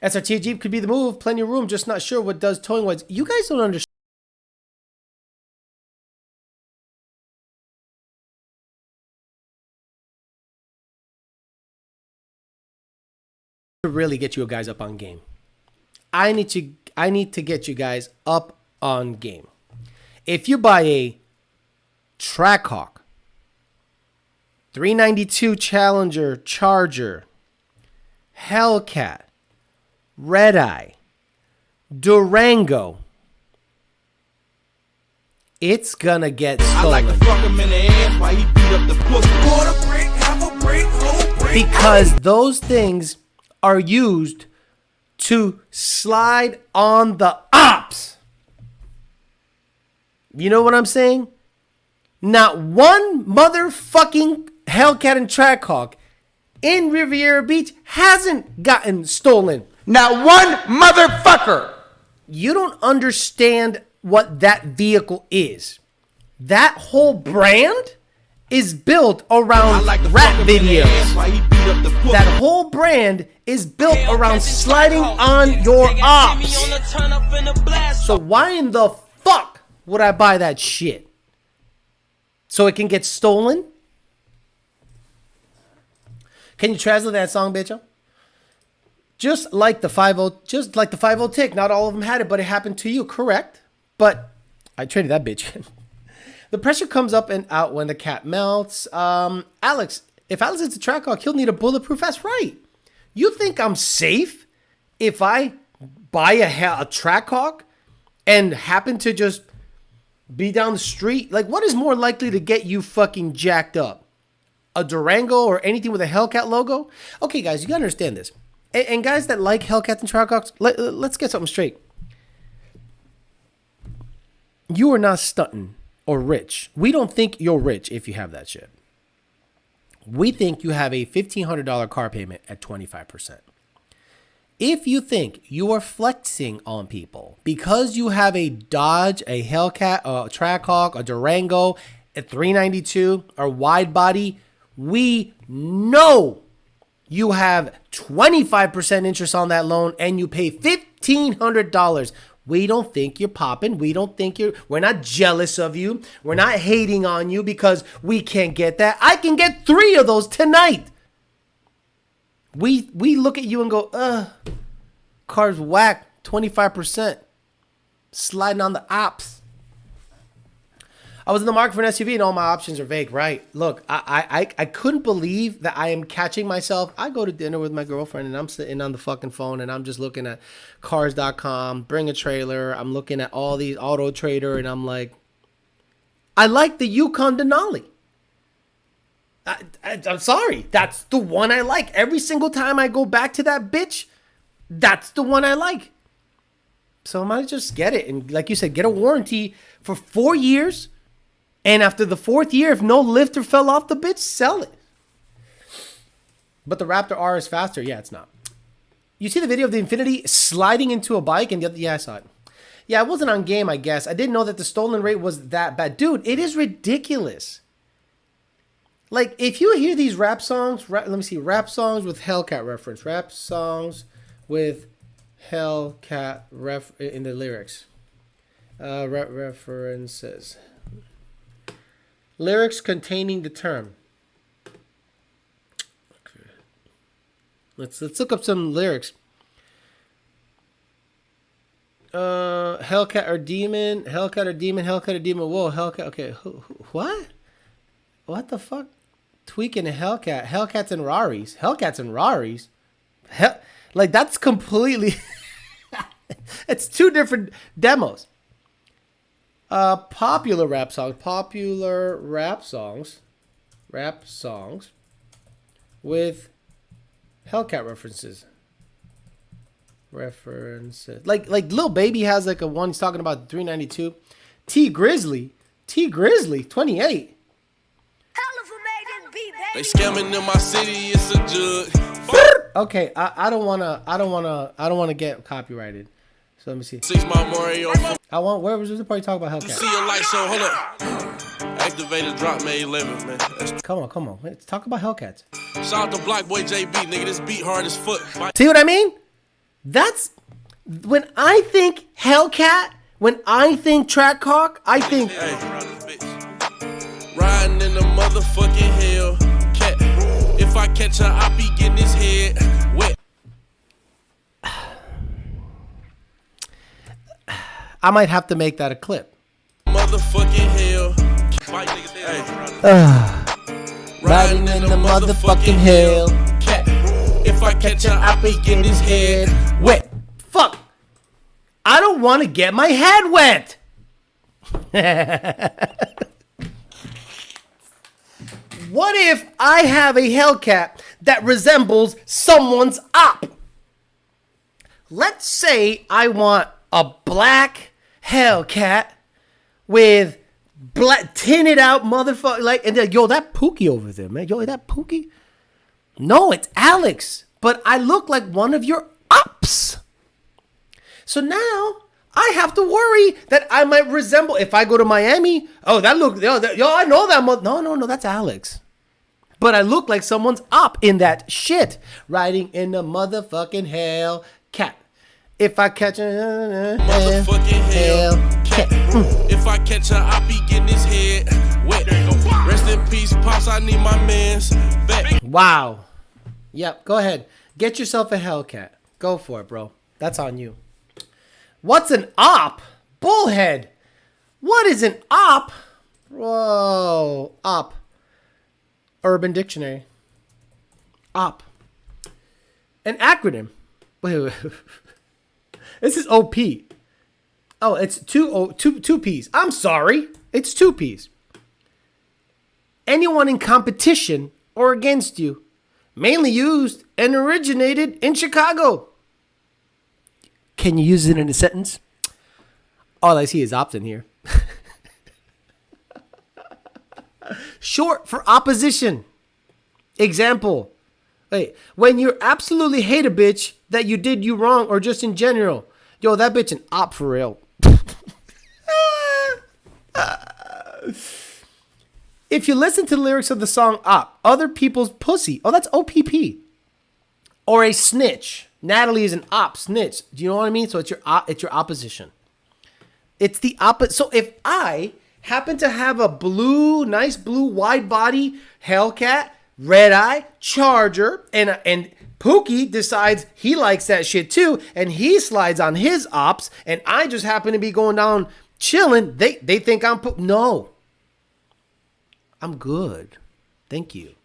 SRT Jeep could be the move. Plenty of room, just not sure what does towing wise. You guys don't understand. To really get you guys up on game. I need to get you guys up on game. If you buy a Trackhawk 392 Challenger Charger, Hellcat, Red Eye, Durango, it's gonna get stolen. I like to fuck him in the ass while he beat up the pussy. Quarter brick, half a brick, whole brick. Because those things are used to slide on the ops. You know what I'm saying? Not one motherfucking Hellcat and Trackhawk in Riviera Beach hasn't gotten stolen. Not one motherfucker. You don't understand what that vehicle is. That whole brand is built around rap videos. That whole brand is built around sliding on your ops. So why in the fuck would I buy that shit? So it can get stolen? Can you translate that song, bitch? Just like the 50 tick, not all of them had it, but it happened to you, correct? But I traded that bitch. The pressure comes up and out when the cat melts. Alex, if Alex is a Trackhawk, he'll need a bulletproof vest, right? You think I'm safe if I buy a Trackhawk and happen to just be down the street? Like, what is more likely to get you fucking jacked up? A Durango or anything with a Hellcat logo? Okay, guys, you gotta understand this. And guys that like Hellcats and Trackhawks, let's get something straight. You are not stunting or rich. We don't think you're rich if you have that shit. We think you have a $1,500 car payment at 25%. If you think you are flexing on people because you have a Dodge, a Hellcat, a Trackhawk, a Durango, a 392, or wide body, we know you have 25% interest on that loan and you pay $1,500. We don't think you're popping. We're not jealous of you. We're not hating on you because we can't get that. I can get 3 of those tonight. We look at you and go, car's whack, 25%. Sliding on the ops. I was in the market for an SUV and all my options are vague, right? Look, I couldn't believe that I am catching myself. I go to dinner with my girlfriend and I'm sitting on the fucking phone and I'm just looking at cars.com, bring a trailer. I'm looking at all these Auto Trader and I'm like, I like the Yukon Denali. I'm sorry. That's the one I like. Every single time I go back to that bitch, that's the one I like. So I might just get it. And like you said, get a warranty for 4 years. And after the 4th year, if no lifter fell off the bitch, sell it. But the Raptor R is faster. Yeah, it's not. You see the video of the Infiniti sliding into a bike? And yeah, I saw it. Yeah, it wasn't on game, I guess. I didn't know that the stolen rate was that bad. Dude, it is ridiculous. Like, if you hear these rap songs, let me see, rap songs with Hellcat reference. Rap songs with Hellcat in the lyrics. References. Lyrics containing the term. Okay. Let's look up some lyrics. Hellcat or demon, Hellcat or demon, Hellcat or demon. Whoa, Hellcat. Okay, what? What the fuck? Tweaking a Hellcat. Hellcats and Raris. Hellcats and Raris. Like that's completely. It's 2 different demos. Popular rap songs. Popular rap songs. Rap songs with Hellcat references. References. Like Lil Baby has like a one he's talking about 392. T Grizzly 28. They scamming in my city, it's a jug. Okay, I don't wanna get copyrighted. So let me see. Where was the part you talking about Hellcat? See a light show, hold up. Activated drop May 11th, man. Come on. Let's talk about Hellcats. Shout out to Black Boy JB, nigga. This beat hard as fuck. See what I mean? That's when I think Hellcat, when I think Trackhawk, I think. Hey. Riding in the motherfucking Hellcat. If I catch her, I be getting his head wet. I might have to make that a clip. Motherfucking hell. Riding in the motherfucking hell. If I catch her, I be getting his head wet. Fuck. I don't want to get my head wet. What if I have a Hellcat that resembles someone's op? Let's say I want a black Hellcat with black tinted out motherfucker, like, and then, yo, that Pookie over there, man. Yo, that Pookie? No, it's Alex. But I look like one of your ops. So now I have to worry that I might resemble, if I go to Miami, oh, that look, yo, I know that. No, that's Alex. But I look like someone's op in that shit. Riding in the motherfucking Hellcat. If I catch her, motherfucking Hellcat. If I catch her, I be getting his head wet. Rest in peace, Pops, I need my man's back. Wow. Yep, go ahead. Get yourself a Hellcat. Go for it, bro. That's on you. What's an op? Bullhead. What is an op? Whoa. Op. Urban Dictionary. Op. An acronym. Wait. This is OP. Oh, it's two P's. I'm sorry. It's 2 P's. Anyone in competition or against you. Mainly used and originated in Chicago. Can you use it in a sentence? All I see is ops in here. Short for opposition. Example. Wait, when you absolutely hate a bitch that you did you wrong or just in general. Yo, that bitch an op for real. If you listen to the lyrics of the song Op, other people's pussy. Oh, that's OPP. Or a snitch. Natalie is an op snitch. Do you know what I mean? So it's your opposition. It's the opposite. So if I happen to have a nice blue wide body Hellcat, red eye, Charger, and Pookie decides he likes that shit too, and he slides on his ops, and I just happen to be going down chilling, they think I'm no. I'm good. Thank you.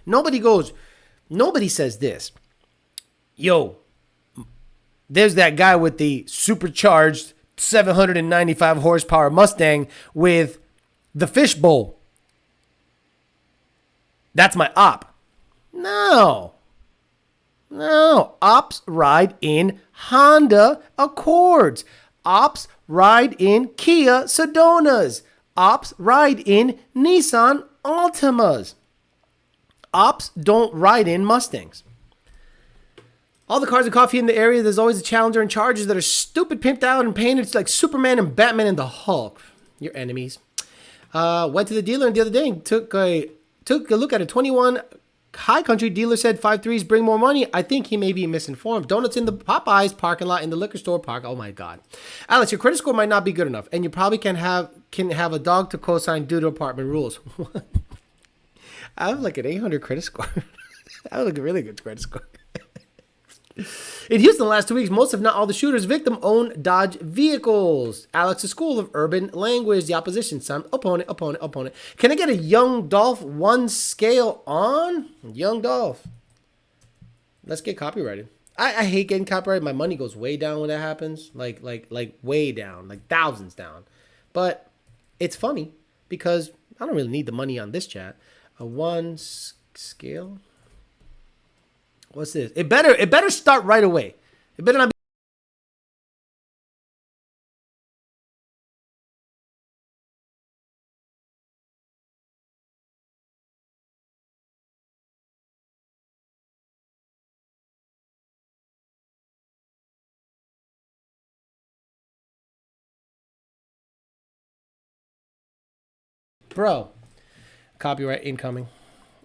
Nobody says this. Yo, there's that guy with the supercharged 795 horsepower Mustang with the fishbowl. That's my op. No. Ops ride in Honda Accords. Ops ride in Kia Sedonas. Ops ride in Nissan Altimas. Ops don't ride in Mustangs. All the cars and coffee in the area, there's always a Challenger and Chargers that are stupid, pimped out, and painted. It's like Superman and Batman and the Hulk. Your enemies. Went to the dealer the other day and took a look at a 21 High Country. Dealer said 5.3s bring more money. I think he may be misinformed. Donuts in the Popeyes parking lot in the liquor store park. Oh my God. Alex, your credit score might not be good enough, and you probably can have a dog to co-sign due to apartment rules. I have like an 800 credit score. I have like a really good credit score. In Houston, the last 2 weeks, most if not all the shooters' victim owned Dodge vehicles. Alex's School of Urban Language, the opposition, son, opponent. Can I get a Young Dolph 1 scale on? Young Dolph. Let's get copyrighted. I hate getting copyrighted. My money goes way down when that happens. Like way down, like thousands down. But it's funny because I don't really need the money on this chat. A 1 scale. What's this? It better start right away. It better not be. Bro, copyright incoming.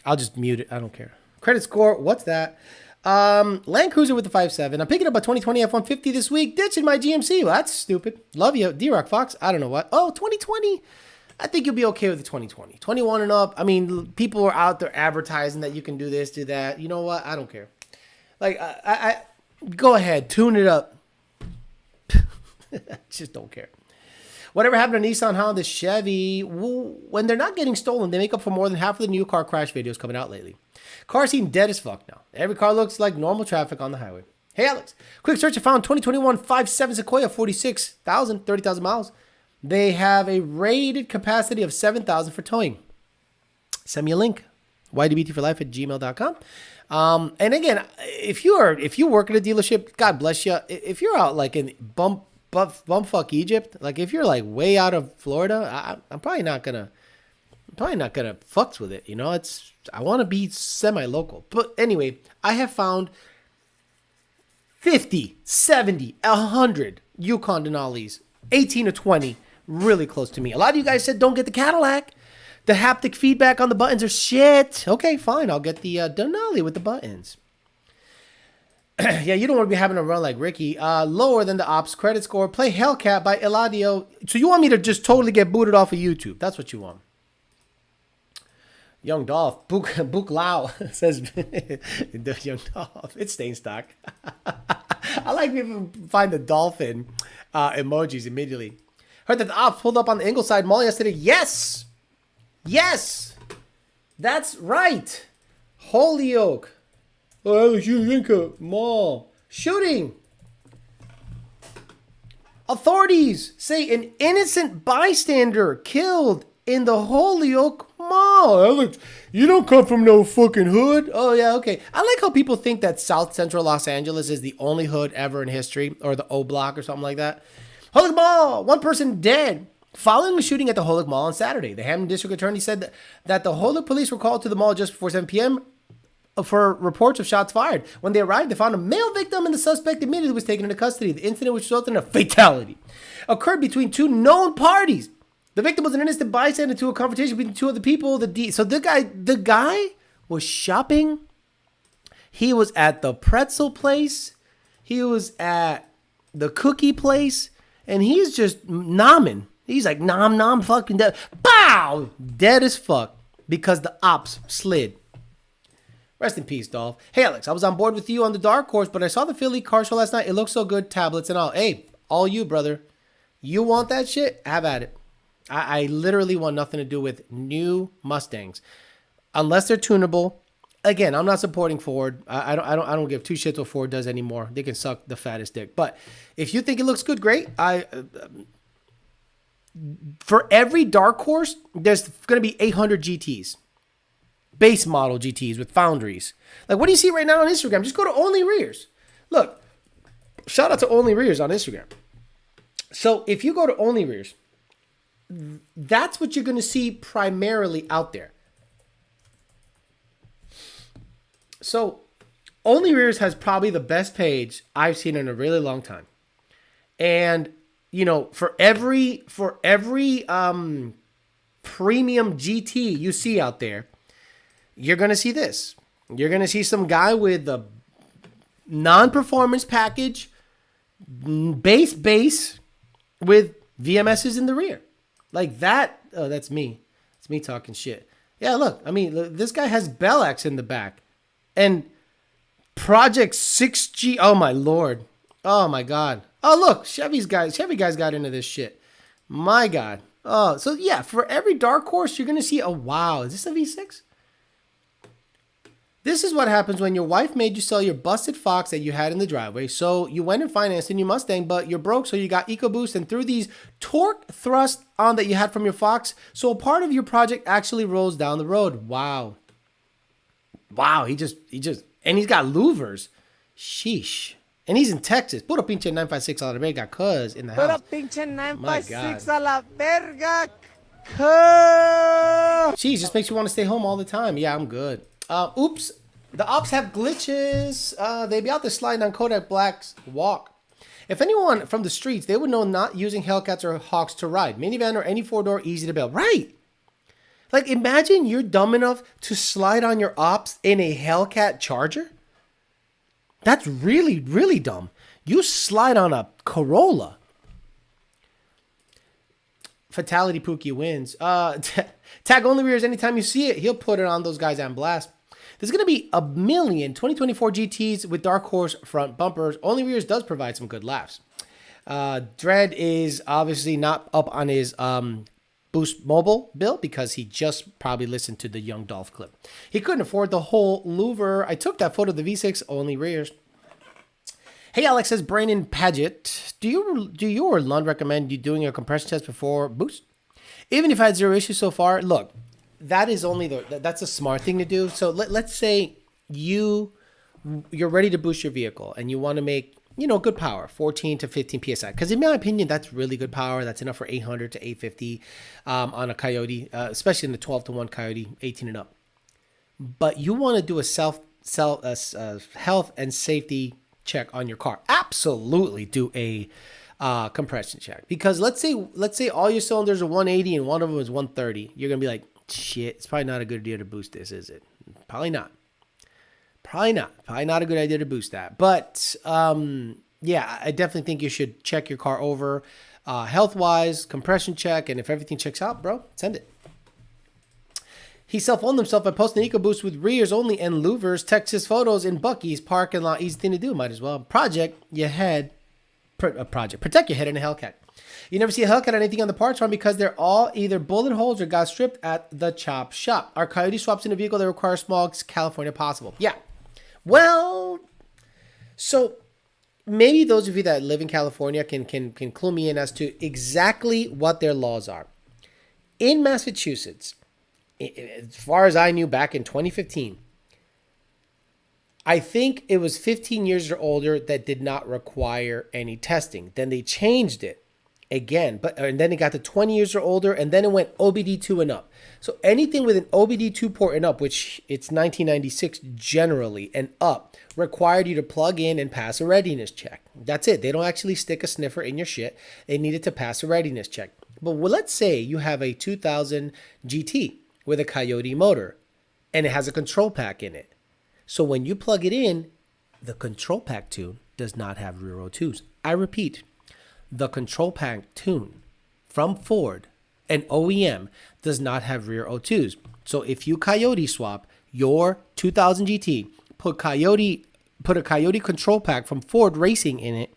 I'll just mute it. I don't care. Credit score, what's that? Land Cruiser with the 5.7. I'm picking up a 2020 F-150 this week. Ditching my GMC. Well, that's stupid. Love you. D-Rock Fox. I don't know what. Oh, 2020. I think you'll be okay with the 2020. 21 and up. I mean, people are out there advertising that you can do this, do that. You know what? I don't care. Like, I go ahead. Tune it up. Just don't care. Whatever happened to Nissan, Honda, Chevy? When they're not getting stolen, they make up for more than half of the new car crash videos coming out lately. Cars seem dead as fuck now. Every car looks like normal traffic on the highway. Hey, Alex. Quick search. I found 2021 5.7 Sequoia, 30,000 miles. They have a rated capacity of 7,000 for towing. Send me a link. ydbtforlife@gmail.com. And again, if you work at a dealership, God bless you. If you're out like in bumfuck Egypt, like if you're like way out of Florida, I'm probably not gonna fucks with it. You know, I want to be semi-local. But anyway, I have found 50, 70, 100 Yukon Denali's, 18 to 20, really close to me. A lot of you guys said don't get the Cadillac. The haptic feedback on the buttons are shit. Okay, fine. I'll get the Denali with the buttons. Yeah, you don't want to be having a run like Ricky. Lower than the ops credit score. Play Hellcat by Eladio. So you want me to just totally get booted off of YouTube? That's what you want. Young Dolph, Book Lao says, the Young Dolph, it's stain stock. I like people find the dolphin emojis immediately. Heard that the ops pulled up on the Ingleside Mall yesterday. Yes, that's right. Holyoke, Mall shooting. Authorities say an innocent bystander killed in the Holyoke Come on, you don't come from no fucking hood. Oh, yeah, okay. I like how people think that South Central Los Angeles is the only hood ever in history, or the O Block or something like that. Holic Mall, one person dead following the shooting at the Holic Mall on Saturday. The Hampton District Attorney said that the Holic police were called to the mall just before 7 p.m. for reports of shots fired. When they arrived, they found a male victim, and the suspect immediately was taken into custody. The incident, which resulted in a fatality, occurred between two known parties. The victim was an innocent bystander to a confrontation between two other people. So the guy was shopping. He was at the pretzel place. He was at the cookie place, and he's just nomming. He's like, nom, fucking dead. Bow! Dead as fuck because the ops slid. Rest in peace, Dolph. Hey, Alex, I was on board with you on the Dark Horse, but I saw the Philly car show last night. It looks so good, tablets and all. Hey, all you, brother. You want that shit? Have at it. I literally want nothing to do with new Mustangs. Unless they're tunable. Again, I'm not supporting Ford. I don't give two shits what Ford does anymore. They can suck the fattest dick. But if you think it looks good, great. For every Dark Horse, there's going to be 800 GTs. Base model GTs with foundries. Like, what do you see right now on Instagram? Just go to Only Rears. Look, shout out to Only Rears on Instagram. So if you go to Only Rears, that's what you're going to see primarily out there. So Only Rears has probably the best page I've seen in a really long time. And, you know, for every premium GT you see out there, you're going to see this. You're going to see some guy with a non-performance package, base with VMSs in the rear. Like that. Oh, that's me. It's me talking shit. Yeah, look. I mean, look, this guy has Bellax in the back. And Project 6G. Oh, my Lord. Oh, my God. Oh, look. Chevy guys got into this shit. My God. Oh, so yeah, for every Dark Horse, you're going to see a wow. Is this a V6? This is what happens when your wife made you sell your busted Fox that you had in the driveway. So you went and financed a new Mustang, but you're broke, so you got EcoBoost and threw these torque thrust on that you had from your Fox. So a part of your project actually rolls down the road. Wow. Wow, he just, and he's got louvers. Sheesh. And he's in Texas. Puro pinche 956 a la verga, cuz in the house. Puro pinche 956 a la verga, cuz. Jeez, just makes you want to stay home all the time. Yeah, I'm good. Oops. The ops have glitches. They be out there sliding on Kodak Black's walk. If anyone from the streets, they would know not using Hellcats or Hawks to ride. Minivan or any four-door, easy to build. Right. Like, imagine you're dumb enough to slide on your ops in a Hellcat Charger. That's really, really dumb. You slide on a Corolla. Fatality Pookie wins. Tag Only Rears anytime you see it. He'll put it on those guys on blast. There's going to be a million 2024 GTs with Dark Horse front bumpers. Only Rears does provide some good laughs. Dredd is obviously not up on his Boost Mobile bill because he just probably listened to the Young Dolph clip. He couldn't afford the whole louver. I took that photo of the V6 Only Rears. Hey, Alex, says Brandon Paget. Do you or Lund recommend you doing a compression test before boost? Even if I had zero issues so far, look, that is only that's a smart thing to do. So let's say you're ready to boost your vehicle and you want to make, good power, 14 to 15 PSI. Because in my opinion, that's really good power. That's enough for 800 to 850 on a Coyote, especially in the 12-to-1 Coyote, 18 and up. But you want to do a health and safety check on your car. Absolutely do a compression check. Because let's say all your cylinders are 180 and one of them is 130. You're going to be like, shit, it's probably not a good idea to boost this, is it? Probably not. Probably not a good idea to boost that. But yeah, I definitely think you should check your car over health-wise, compression check, and if everything checks out, bro, send it. He self-owned himself by posting EcoBoost with rears only and louvers, Texas photos in Buc-ee's parking lot. Easy thing to do, might as well. Protect your head in a Hellcat. You never see a Hellcat on anything on the parts run because they're all either bullet holes or got stripped at the chop shop. Our Coyote swaps in a vehicle that requires small California possible. Yeah. Well, so maybe those of you that live in California can clue me in as to exactly what their laws are. In Massachusetts, as far as I knew back in 2015, I think it was 15 years or older that did not require any testing. Then they changed it again, and then it got to 20 years or older, and then it went OBD2 and up. So anything with an OBD2 port and up, which it's 1996 generally and up, required you to plug in and pass a readiness check. That's it. They don't actually stick a sniffer in your shit. They needed to pass a readiness check. But let's say you have a 2000 GT with a Coyote motor, and it has a control pack in it. So when you plug it in, the control pack tune does not have rear O2s. I repeat, the control pack tune from Ford, an OEM, does not have rear O2s. So if you Coyote swap your 2000 GT, put a Coyote control pack from Ford Racing in it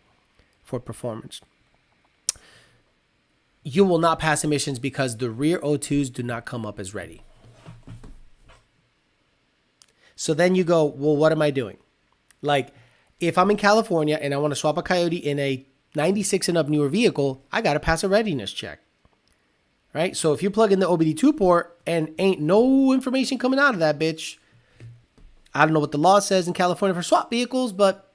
for performance, you will not pass emissions because the rear O2s do not come up as ready. So then you go, well, what am I doing? Like, if I'm in California and I want to swap a Coyote in a 96 and up newer vehicle, I got to pass a readiness check, right? So if you plug in the OBD2 port and ain't no information coming out of that bitch, I don't know what the law says in California for swap vehicles, but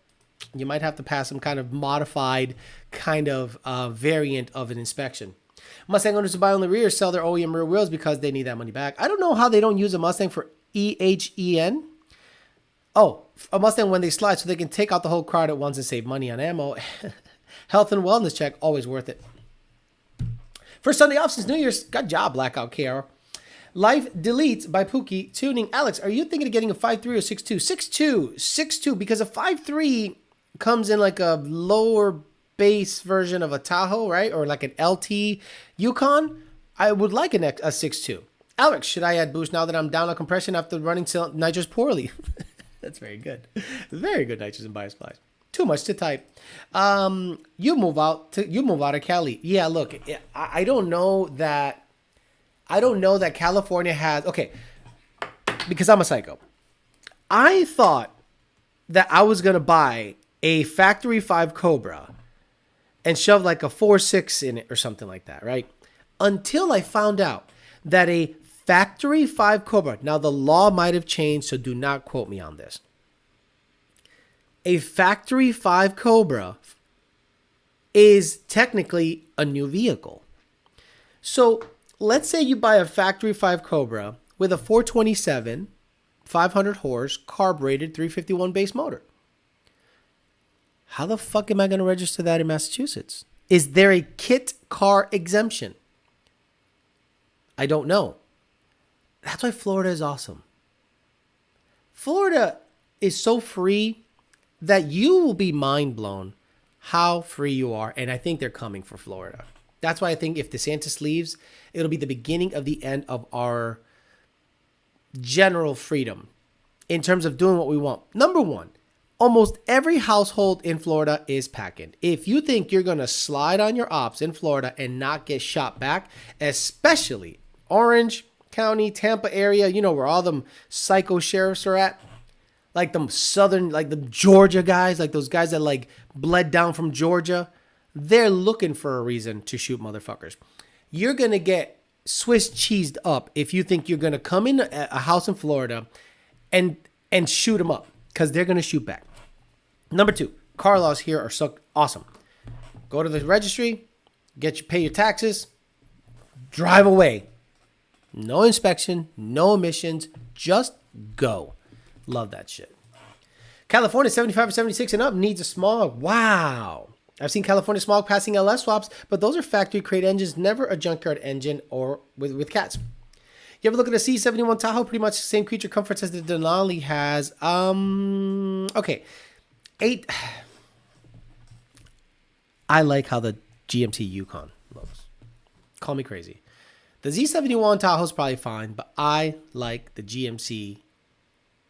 you might have to pass some kind of modified kind of variant of an inspection. Mustang owners who buy on the rear sell their OEM rear wheels because they need that money back. I don't know how they don't use a Mustang for EHEN. Oh, a Mustang when they slide so they can take out the whole crowd at once and save money on ammo. Health and wellness check, always worth it. First Sunday off since New Year's. Good job, Blackout KR. Life Deletes by Pookie. Tuning. Alex, are you thinking of getting a 5.3 or 6.2? 6.2. 6.2, because a 5.3 comes in like a lower base version of a Tahoe, right? Or like an LT Yukon. I would like a 6.2. Alex, should I add boost now that I'm down on compression after running nitrous poorly? That's very good. Very good nitrous and biosplice. Too much to type. You move out of Cali. Yeah, look, I don't know that California has, okay, because I'm a psycho. I thought that I was going to buy a factory 5 Cobra and shove like a 4.6 in it or something like that, right? Until I found out that a factory 5 Cobra, now the law might have changed, so do not quote me on this. A factory 5 Cobra is technically a new vehicle. So let's say you buy a factory 5 Cobra with a 427, 500 horse, carbureted 351 base motor. How the fuck am I going to register that in Massachusetts? Is there a kit car exemption? I don't know. That's why Florida is awesome. Florida is so free that you will be mind blown how free you are. And I think they're coming for Florida. That's why I think if DeSantis leaves, it'll be the beginning of the end of our general freedom in terms of doing what we want. Number one, almost every household in Florida is packing. If you think you're going to slide on your ops in Florida and not get shot back, especially Orange County, Tampa area, you know where all them psycho sheriffs are at, like them southern, like the Georgia guys, like those guys that like bled down from Georgia, they're looking for a reason to shoot motherfuckers. You're going to get Swiss cheesed up if you think you're going to come in a house in Florida and shoot them up, because they're going to shoot back. Number two, car laws here are so awesome. Go to the registry, pay your taxes, drive away. No inspection, no emissions, just go. Love that shit. California, 75 or 76 and up, needs a smog. Wow. I've seen California smog passing LS swaps, but those are factory crate engines, never a junkyard engine or with cats. You ever look at a C71 Tahoe? Pretty much the same creature comforts as the Denali has. Okay. 8. I like how the GMC Yukon looks. Call me crazy. The Z71 Tahoe's probably fine, but I like the GMC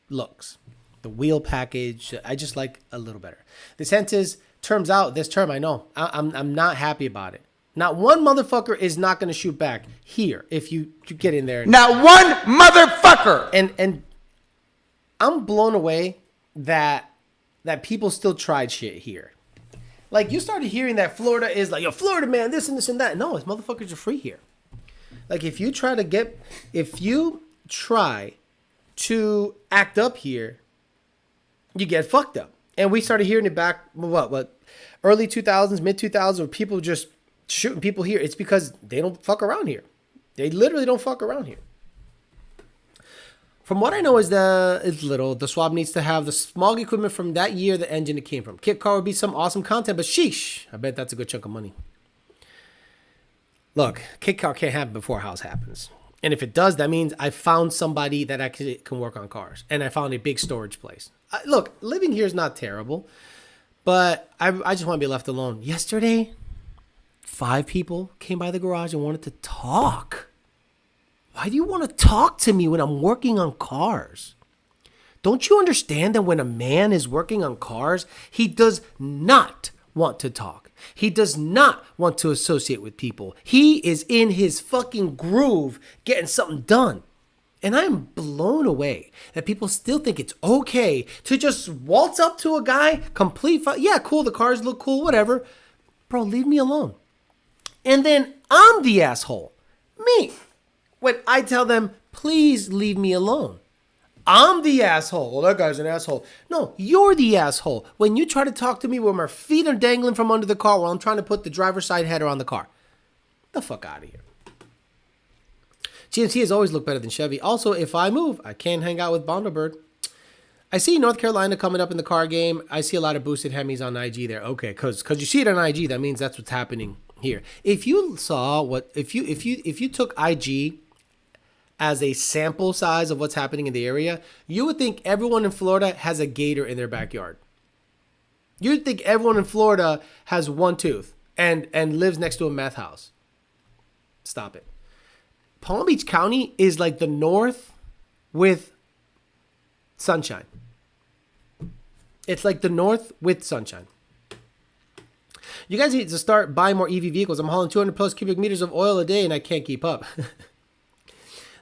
looks. The wheel package, I just like a little better. The DeSantis terms out this term, I know. I'm not happy about it. Not one motherfucker is not going to shoot back here if you get in there. Not one motherfucker! And I'm blown away that people still tried shit here. Like, you started hearing that Florida is like, yo, Florida, man, this and this and that. No, it's motherfuckers are free here. Like, if you try to act up here, you get fucked up. And we started hearing it back, what, early 2000s, mid 2000s, where people just shooting people here. It's because they don't fuck around here. They literally don't fuck around here. From what I know is it's little. The swab needs to have the smog equipment from that year the engine it came from. Kit car would be some awesome content, but sheesh, I bet that's a good chunk of money. Look, kit car can't happen before a house happens. And if it does, that means I found somebody that actually can work on cars. And I found a big storage place. Look, living here is not terrible, but I just want to be left alone. Yesterday, 5 people came by the garage and wanted to talk. Why do you want to talk to me when I'm working on cars? Don't you understand that when a man is working on cars, he does not want to talk. He does not want to associate with people. He is in his fucking groove getting something done. And I'm blown away that people still think it's okay to just waltz up to a guy, yeah, cool, the cars look cool, whatever. Bro, leave me alone. And then I'm the asshole. Me. When I tell them, please leave me alone. I'm the asshole. Well, that guy's an asshole. No, you're the asshole. When you try to talk to me when my feet are dangling from under the car while I'm trying to put the driver's side header on the car. Get the fuck out of here. GMC has always looked better than Chevy. Also, if I move, I can't hang out with Bondobird. I see North Carolina coming up in the car game. I see a lot of boosted Hemis on IG there. Okay, because you see it on IG, that means that's what's happening here. If you saw if you took IG as a sample size of what's happening in the area, you would think everyone in Florida has a gator in their backyard. You'd think everyone in Florida has one tooth and lives next to a meth house. Stop it. Palm Beach County is like the north with sunshine. It's like the north with sunshine. You guys need to start buying more EV vehicles. I'm hauling 200 plus cubic meters of oil a day and I can't keep up.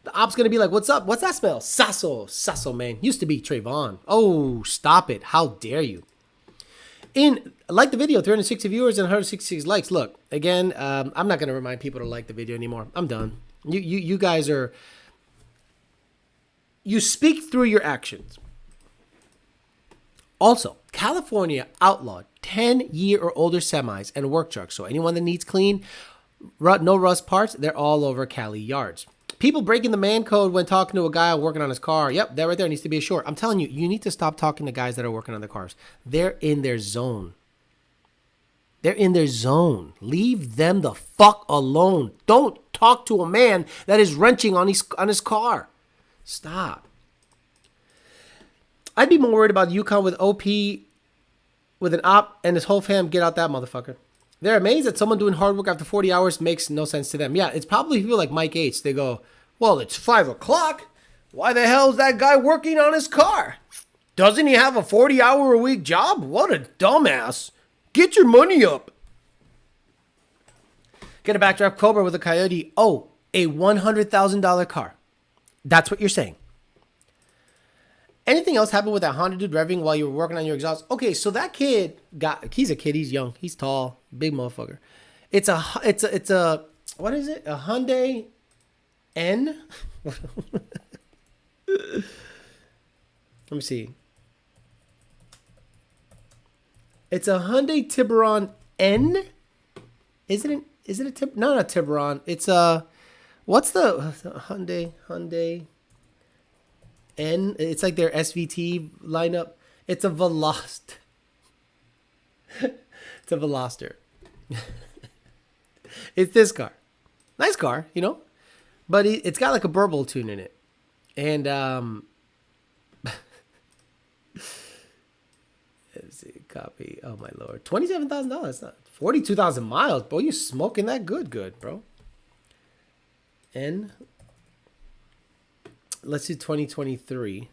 The op's going to be like, what's up? What's that smell? Sasso, man. Used to be Trayvon. Oh, stop it. How dare you? Like the video, 360 viewers and 166 likes. Look, again, I'm not going to remind people to like the video anymore. I'm done. You guys are... You speak through your actions. Also, California outlawed 10-year or older semis and work trucks. So anyone that needs clean, no rust parts, they're all over Cali yards. People breaking the man code when talking to a guy working on his car. Yep, that right there needs to be a short. I'm telling you, you need to stop talking to guys that are working on their cars. They're in their zone. They're in their zone. Leave them the fuck alone. Don't talk to a man that is wrenching on his car. Stop. I'd be more worried about Yukon with OP, with an op, and his whole fam. Get out that motherfucker. They're amazed that someone doing hard work after 40 hours makes no sense to them. Yeah, it's probably people like Mike H. They go, well, it's 5 o'clock. Why the hell is that guy working on his car? Doesn't he have a 40-hour-a-week job? What a dumbass. Get your money up. Get a backdraft Cobra with a Coyote. Oh, a $100,000 car. That's what you're saying. Anything else happened with that Honda dude revving while you were working on your exhaust? Okay, so that kid he's a kid, he's young, he's tall, big motherfucker. It's a what is it? A Hyundai N? Let me see. It's a Hyundai Tiburon N? Is it a not a Tiburon. It's a what's the Hyundai N? It's like their SVT lineup. It's a Veloster. It's a Veloster. It's this car. Nice car, you know? But it's got like a burble tune in it. And let's see, copy. Oh my lord. $27,000. Not 42,000 miles. Bro, you smoking that good, bro. N. Let's do 2023.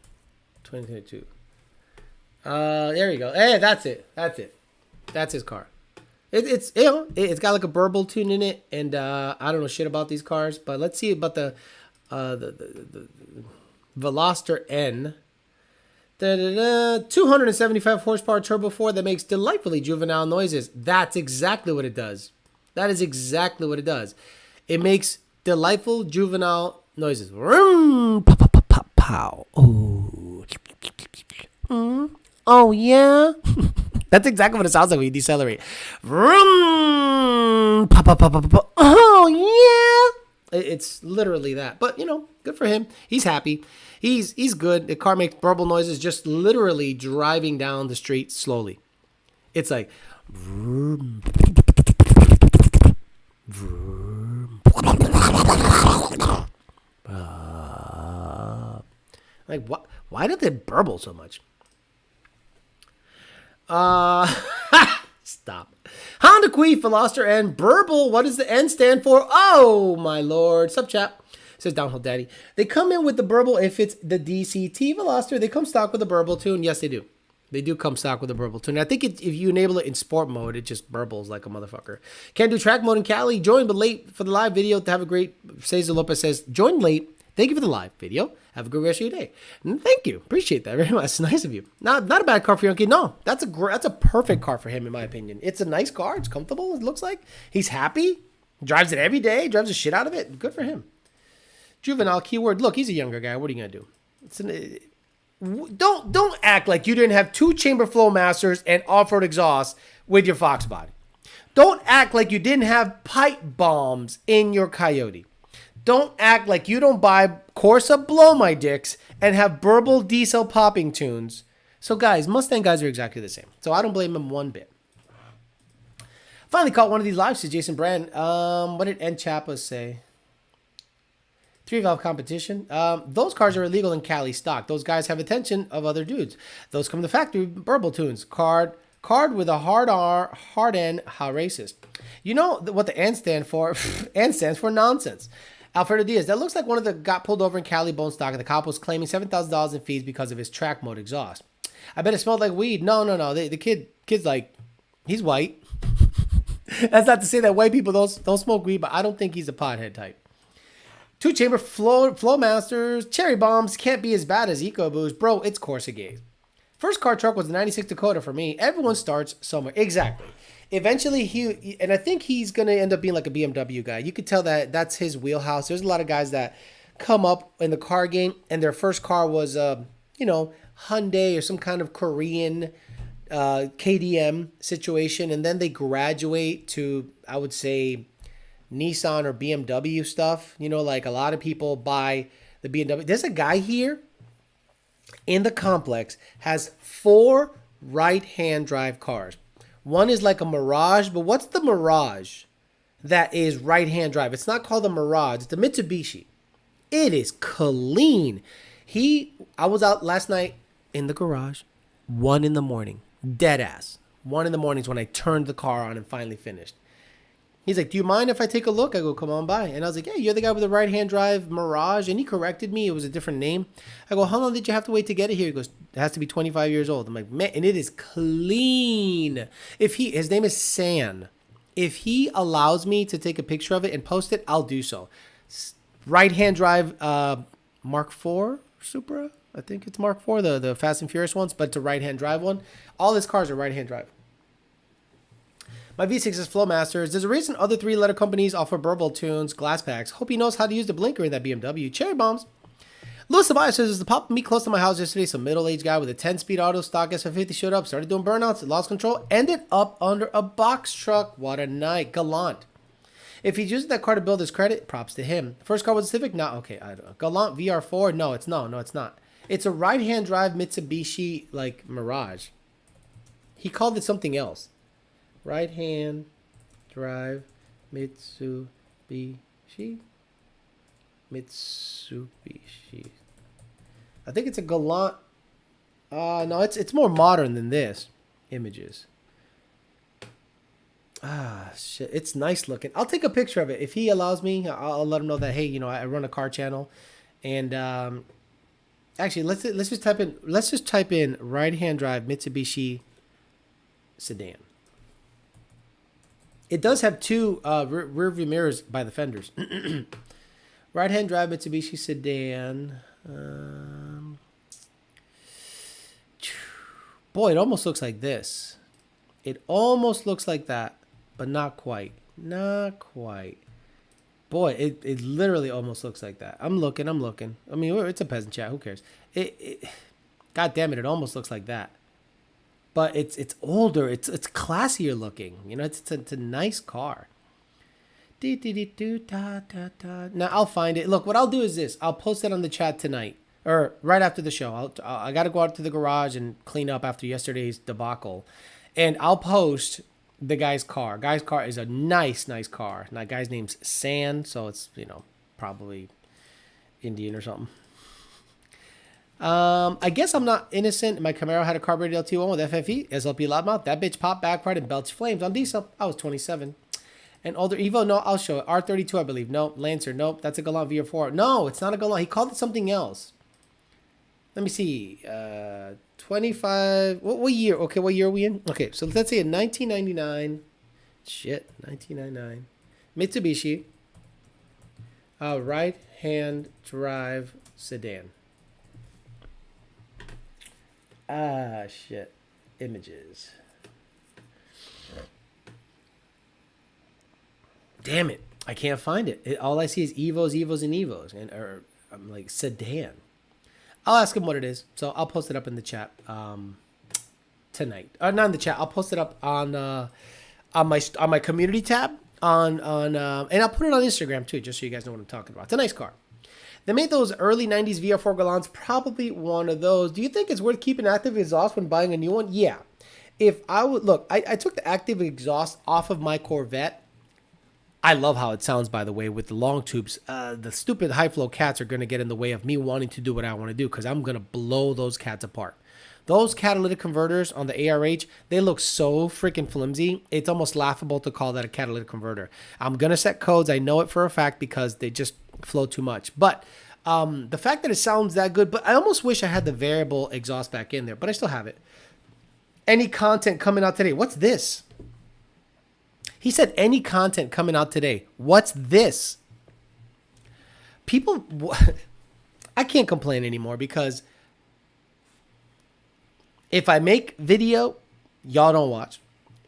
2022. There you go. Hey, that's it. That's his car. It's got like a burble tune in it, and I don't know shit about these cars, but let's see about the Veloster N. 275 horsepower turbo 4 that makes delightfully juvenile noises. That's exactly what it does. That is exactly what it does. It makes delightful juvenile noises. Vroom, pow, pow, pow, pow, pow. Oh. Oh, yeah. That's exactly what it sounds like when you decelerate. Vroom, pow, pow, pow, pow, pow. Oh, yeah. It's literally that. But, you know, good for him. He's happy. He's good. The car makes burble noises just literally driving down the street slowly. It's like... Vroom, vroom. Like, what? Why did they burble so much? Stop. Honda Veloster N. Burble. What does the N stand for? Oh, my lord. Sup, chap? Says Downhill Daddy. They come in with the burble if it's the DCT Veloster. They come stock with a burble tune. Yes, they do. They do come stock with a burble tune. I think if you enable it in sport mode, it just burbles like a motherfucker. Can't do track mode in Cali. Joined but late for the live video. To have a great... Cesar Lopez says, joined late. Thank you for the live video. Have a good rest of your day. And thank you. Appreciate that very much. It's nice of you. Not a bad car for Yankee. No, that's a perfect car for him, in my opinion. It's a nice car. It's comfortable, it looks like. He's happy. Drives it every day. Drives the shit out of it. Good for him. Juvenile keyword. Look, he's a younger guy. What are you going to do? Don't act like you didn't have 2-chamber flow masters and off-road exhaust with your Fox body. Don't act like you didn't have pipe bombs in your Coyote. Don't act like you don't buy Corsa Blow My Dicks and have burble diesel popping tunes. So guys, Mustang guys are exactly the same. So I don't blame them one bit. Finally caught one of these lives, says Jason Brand. What did N Chapa say? 3-valve competition. Those cars are illegal in Cali stock. Those guys have attention of other dudes. Those come in the factory, burble tunes. Card with a hard R, hard N, how racist. You know what the N stand for? N stands for nonsense. Alfredo Diaz, that looks like one of the got pulled over in Cali bone stock and the cop was claiming $7,000 in fees because of his track mode exhaust. I bet it smelled like weed. No. The kid's like, he's white. That's not to say that white people don't smoke weed, but I don't think he's a pothead type. 2-chamber flow masters, cherry bombs can't be as bad as EcoBoost. Bro, it's Corsa Gate. First car truck was the 96 Dakota for me. Everyone starts somewhere. Exactly. Eventually, and I think he's going to end up being like a BMW guy. You could tell that that's his wheelhouse. There's a lot of guys that come up in the car game, and their first car was, Hyundai or some kind of Korean KDM situation, and then they graduate to, I would say, Nissan or BMW stuff. You know, like a lot of people buy the BMW. There's a guy here in the complex has 4 right-hand drive cars. One is like a Mirage, but what's the Mirage that is right-hand drive? It's not called a Mirage. It's a Mitsubishi. It is clean. I was out last night in the garage, 1 in the morning, dead ass. 1 in the morning is when I turned the car on and finally finished. He's like, do you mind if I take a look? I go, come on by. And I was like, yeah, you're the guy with the right-hand drive Mirage. And he corrected me. It was a different name. I go, how long did you have to wait to get it here? He goes, it has to be 25 years old. I'm like, man, and it is clean. His name is San. If he allows me to take a picture of it and post it, I'll do so. Right-hand drive Mark IV Supra. I think it's Mark IV, the Fast and Furious ones, but it's a right-hand drive one. All his cars are right-hand drive. My V6 is Flowmasters. There's a reason other 3-letter companies offer burble tunes, glass packs. Hope he knows how to use the blinker in that BMW. Cherry bombs. Louis Tobias says, the pop meet close to my house yesterday. Some middle-aged guy with a 10-speed auto stock S550 showed up, started doing burnouts, lost control, ended up under a box truck. What a night. Gallant. If he's using that car to build his credit, props to him. First car was a Civic? No, okay, I don't know. Gallant VR4? No, it's not. It's a right-hand drive Mitsubishi, like, Mirage. He called it something else. Right-hand drive Mitsubishi. I think it's a Gallant. No, it's more modern than this. Images. Shit. It's nice looking. I'll take a picture of it. If he allows me, I'll let him know that, hey, you know, I run a car channel. And actually, let's just type in right-hand drive Mitsubishi sedan. It does have 2 rear view mirrors by the fenders. Right-hand drive Mitsubishi sedan. Boy, it almost looks like this. It almost looks like that, but not quite. Not quite. Boy, it literally almost looks like that. I'm looking. I mean, it's a peasant chat. Who cares? God damn it, it almost looks like that. But it's older. It's classier looking. You know, it's a nice car. Now I'll find it. Look, what I'll do is this. I'll post it on the chat tonight or right after the show. I got to go out to the garage and clean up after yesterday's debacle, and I'll post the guy's car. Guy's car is a nice car. Now, guy's name's San, so it's, you know, probably Indian or something. I guess I'm not innocent. My Camaro had a carbureted LT1 with FFE, SLP loudmouth. That bitch popped backfired and belched flames on diesel. I was 27. An older Evo, no, I'll show it. R32, I believe. Nope. Lancer, nope. That's a Galant VR4. No, it's not a Galant. He called it something else. Let me see. 25. What year? Okay, what year are we in? Okay, so let's say a 1999. Shit, 1999. Mitsubishi. Right-hand drive sedan. Ah, shit. Images. Damn it. I can't find it. All I see is Evos, and or I'm like sedan. I'll ask him what it is. So I'll post it up in the chat tonight. Not in the chat. I'll post it up on my community tab and I'll put it on Instagram too, just so you guys know what I'm talking about. It's a nice car. They made those early 90s VR4 Galants, probably one of those. Do you think it's worth keeping active exhaust when buying a new one? Yeah. If I would look, I took the active exhaust off of my Corvette. I love how it sounds, by the way, with the long tubes. The stupid high-flow cats are going to get in the way of me wanting to do what I want to do because I'm going to blow those cats apart. Those catalytic converters on the ARH, they look so freaking flimsy. It's almost laughable to call that a catalytic converter. I'm going to set codes. I know it for a fact because they just flow too much. But the fact that it sounds that good, but I almost wish I had the variable exhaust back in there, but I still have it. Any content coming out today? What's this? He said, any content coming out today. What's this? People, I can't complain anymore because if I make video, y'all don't watch.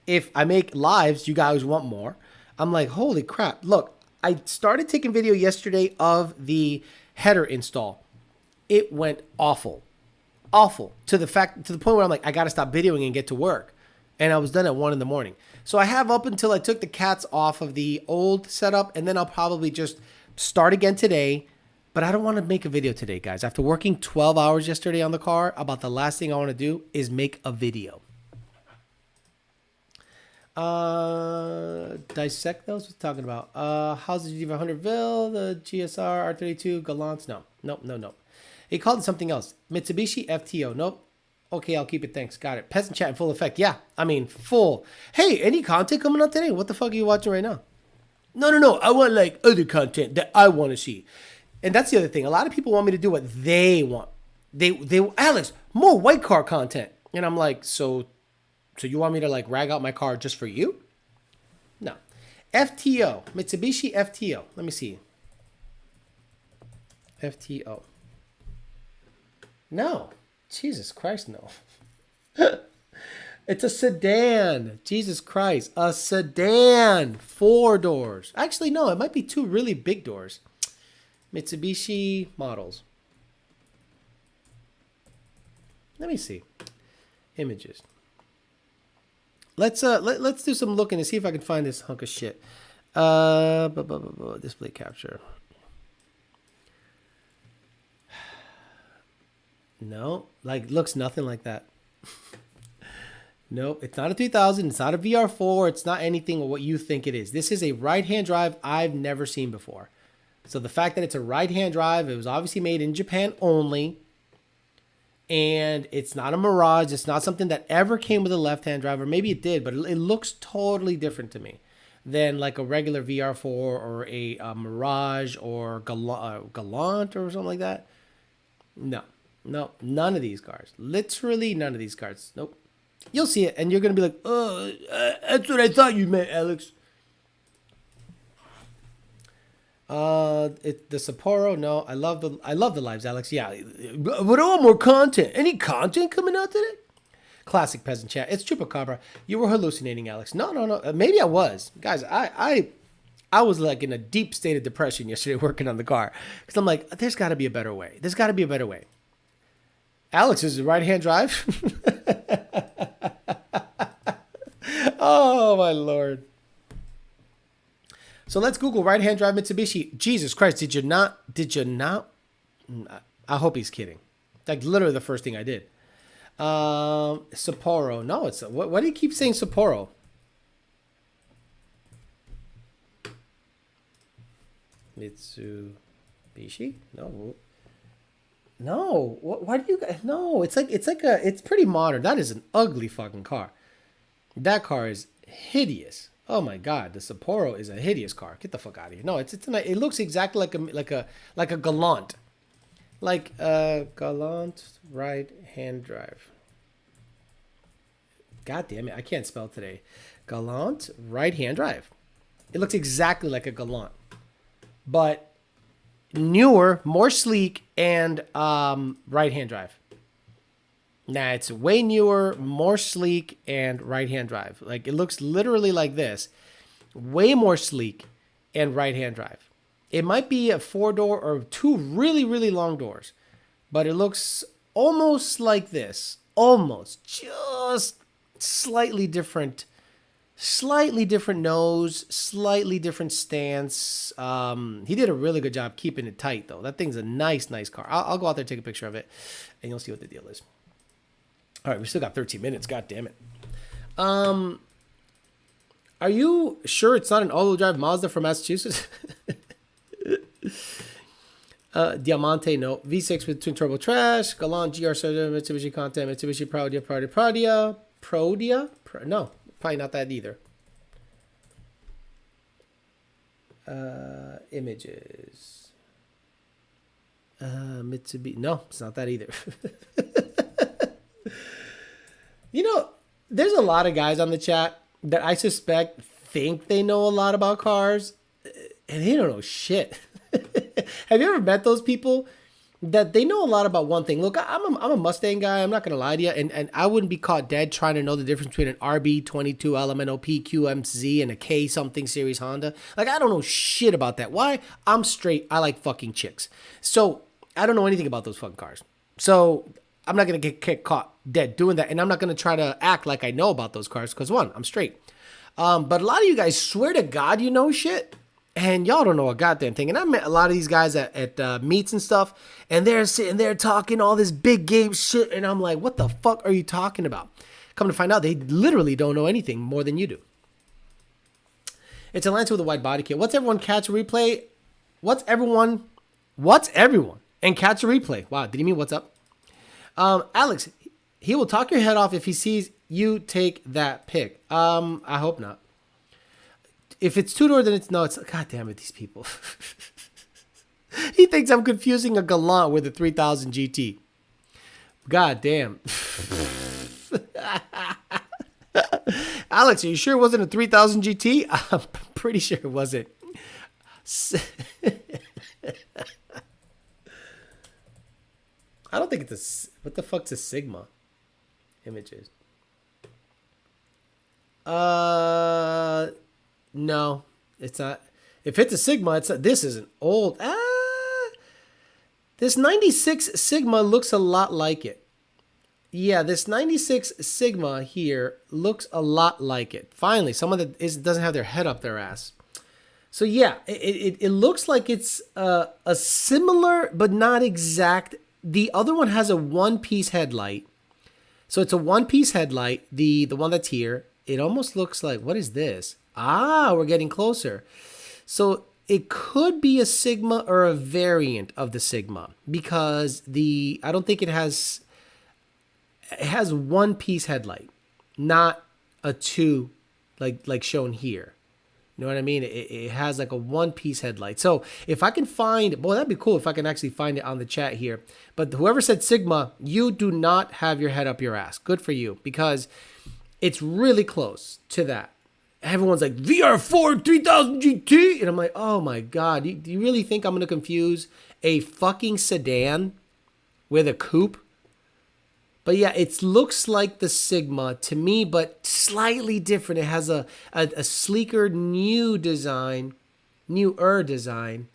If I make lives, you guys want more. I'm like, holy crap. Look, I started taking video yesterday of the header install. It went awful. Awful. To the point where I'm like, I got to stop videoing and get to work. And I was done at 1 in the morning. So I have up until I took the cats off of the old setup, and then I'll probably just start again today. But I don't want to make a video today, guys. After working 12 hours yesterday on the car, about the last thing I want to do is make a video. Dissect those? What's talking about? How's the G500 Vil, the GSR, R32, Galants? No. Nope. He called it something else. Mitsubishi FTO. Nope. Okay, I'll keep it. Thanks. Got it. Peasant chat in full effect. Yeah, I mean, full. Hey, any content coming out today? What the fuck are you watching right now? No. I want like other content that I want to see. And that's the other thing. A lot of people want me to do what they want. They Alex, more white car content. And I'm like, so you want me to like rag out my car just for you? No. FTO. Mitsubishi FTO. Let me see. FTO. No. Jesus Christ, no. It's a sedan. Jesus Christ. A sedan. 4 doors. Actually, no. It might be 2 really big doors. Mitsubishi models. Let me see. Images. Let's do some looking and see if I can find this hunk of shit. Display capture. No, like looks nothing like that. Nope, it's not a 2000. It's not a VR4. It's not anything what you think it is. This is a right-hand drive I've never seen before. So the fact that it's a right-hand drive, it was obviously made in Japan only. And it's not a Mirage. It's not something that ever came with a left-hand drive, or maybe it did, but it looks totally different to me than like a regular VR4 or a Mirage or Galant or something like that. No, none of these cars. Literally none of these cars. Nope. You'll see it, and you're going to be like, oh, that's what I thought you meant, Alex. The Sapporo, no. I love the lives, Alex. Yeah, but I want more content. Any content coming out today? Classic peasant chat. It's Chupacabra. You were hallucinating, Alex. No. Maybe I was, guys. I was like in a deep state of depression yesterday working on the car. Because I'm like, there's got to be a better way. There's got to be a better way. Alex, is it right-hand drive? Oh, my Lord. So let's Google right-hand drive Mitsubishi. Jesus Christ, did you not? I hope he's kidding. Like literally the first thing I did. Sapporo. No, it's what do you keep saying Sapporo? Mitsubishi? No. Why do you guys? No, it's pretty modern. That is an ugly fucking car. That car is hideous. Oh my God, the Sapporo is a hideous car. Get the fuck out of here. No, it looks exactly like a Galant. Like a Galant right-hand drive. God damn it, I can't spell today. Galant right-hand drive. It looks exactly like a Galant. But newer, more sleek, and right-hand drive. Nah, it's way newer, more sleek, and right-hand drive. Like, it looks literally like this. Way more sleek and right-hand drive. It might be a 4-door or 2 really, really long doors. But it looks almost like this. Almost. Just slightly different. Slightly different nose. Slightly different stance. He did a really good job keeping it tight, though. That thing's a nice, nice car. I'll go out there and take a picture of it. And you'll see what the deal is. All right, we still got 13 minutes. God damn it. Are you sure it's not an all-wheel drive Mazda from Massachusetts? Diamante, no. V6 with twin turbo trash. Galant GR7, Mitsubishi Content, Mitsubishi Prodia. No, probably not that either. Images. Mitsubishi. No, it's not that either. You know, there's a lot of guys on the chat that I suspect think they know a lot about cars, and they don't know shit. Have you ever met those people that they know a lot about one thing? Look, I'm a Mustang guy. I'm not going to lie to you. And I wouldn't be caught dead trying to know the difference between an RB22 LMNOP QMZ and a K something series Honda. Like, I don't know shit about that. Why? I'm straight. I like fucking chicks. So I don't know anything about those fucking cars. So I'm not going to get caught dead doing that. And I'm not going to try to act like I know about those cars because, one, I'm straight. But a lot of you guys swear to God you know shit. And y'all don't know a goddamn thing. And I met a lot of these guys at meets and stuff. And they're sitting there talking all this big game shit. And I'm like, what the fuck are you talking about? Come to find out, they literally don't know anything more than you do. It's a Lancer with a wide body kit. What's everyone catch a replay? What's everyone? And catch a replay. Wow, did he mean what's up? Alex, he will talk your head off if he sees you take that pic. I hope not. If it's 2-door, then it's God damn it, these people. He thinks I'm confusing a Galant with a 3000 GT. God damn. Alex, are you sure it wasn't a 3000 GT? I'm pretty sure it wasn't. I don't think it's what the fuck's a Sigma? Images. No, it's not. If it's a Sigma, this is an old. This 96 Sigma looks a lot like it. Yeah, this 96 Sigma here looks a lot like it. Finally, someone that doesn't have their head up their ass. So yeah, it looks like it's a similar but not exact. The other one has a one-piece headlight. So it's a one-piece headlight. The one that's here, it almost looks like, what is this? We're getting closer. So it could be a Sigma or a variant of the Sigma because I don't think it has one piece headlight, not a two like shown here. You know what I mean? It has like a one piece headlight. So if I can find, boy, that'd be cool if I can actually find it on the chat here. But whoever said Sigma, you do not have your head up your ass. Good for you because it's really close to that. Everyone's like, VR4 3000 GT. And I'm like, oh my God. Do you really think I'm going to confuse a fucking sedan with a coupe? But yeah, it looks like the Sigma to me, but slightly different. It has a sleeker new design newer design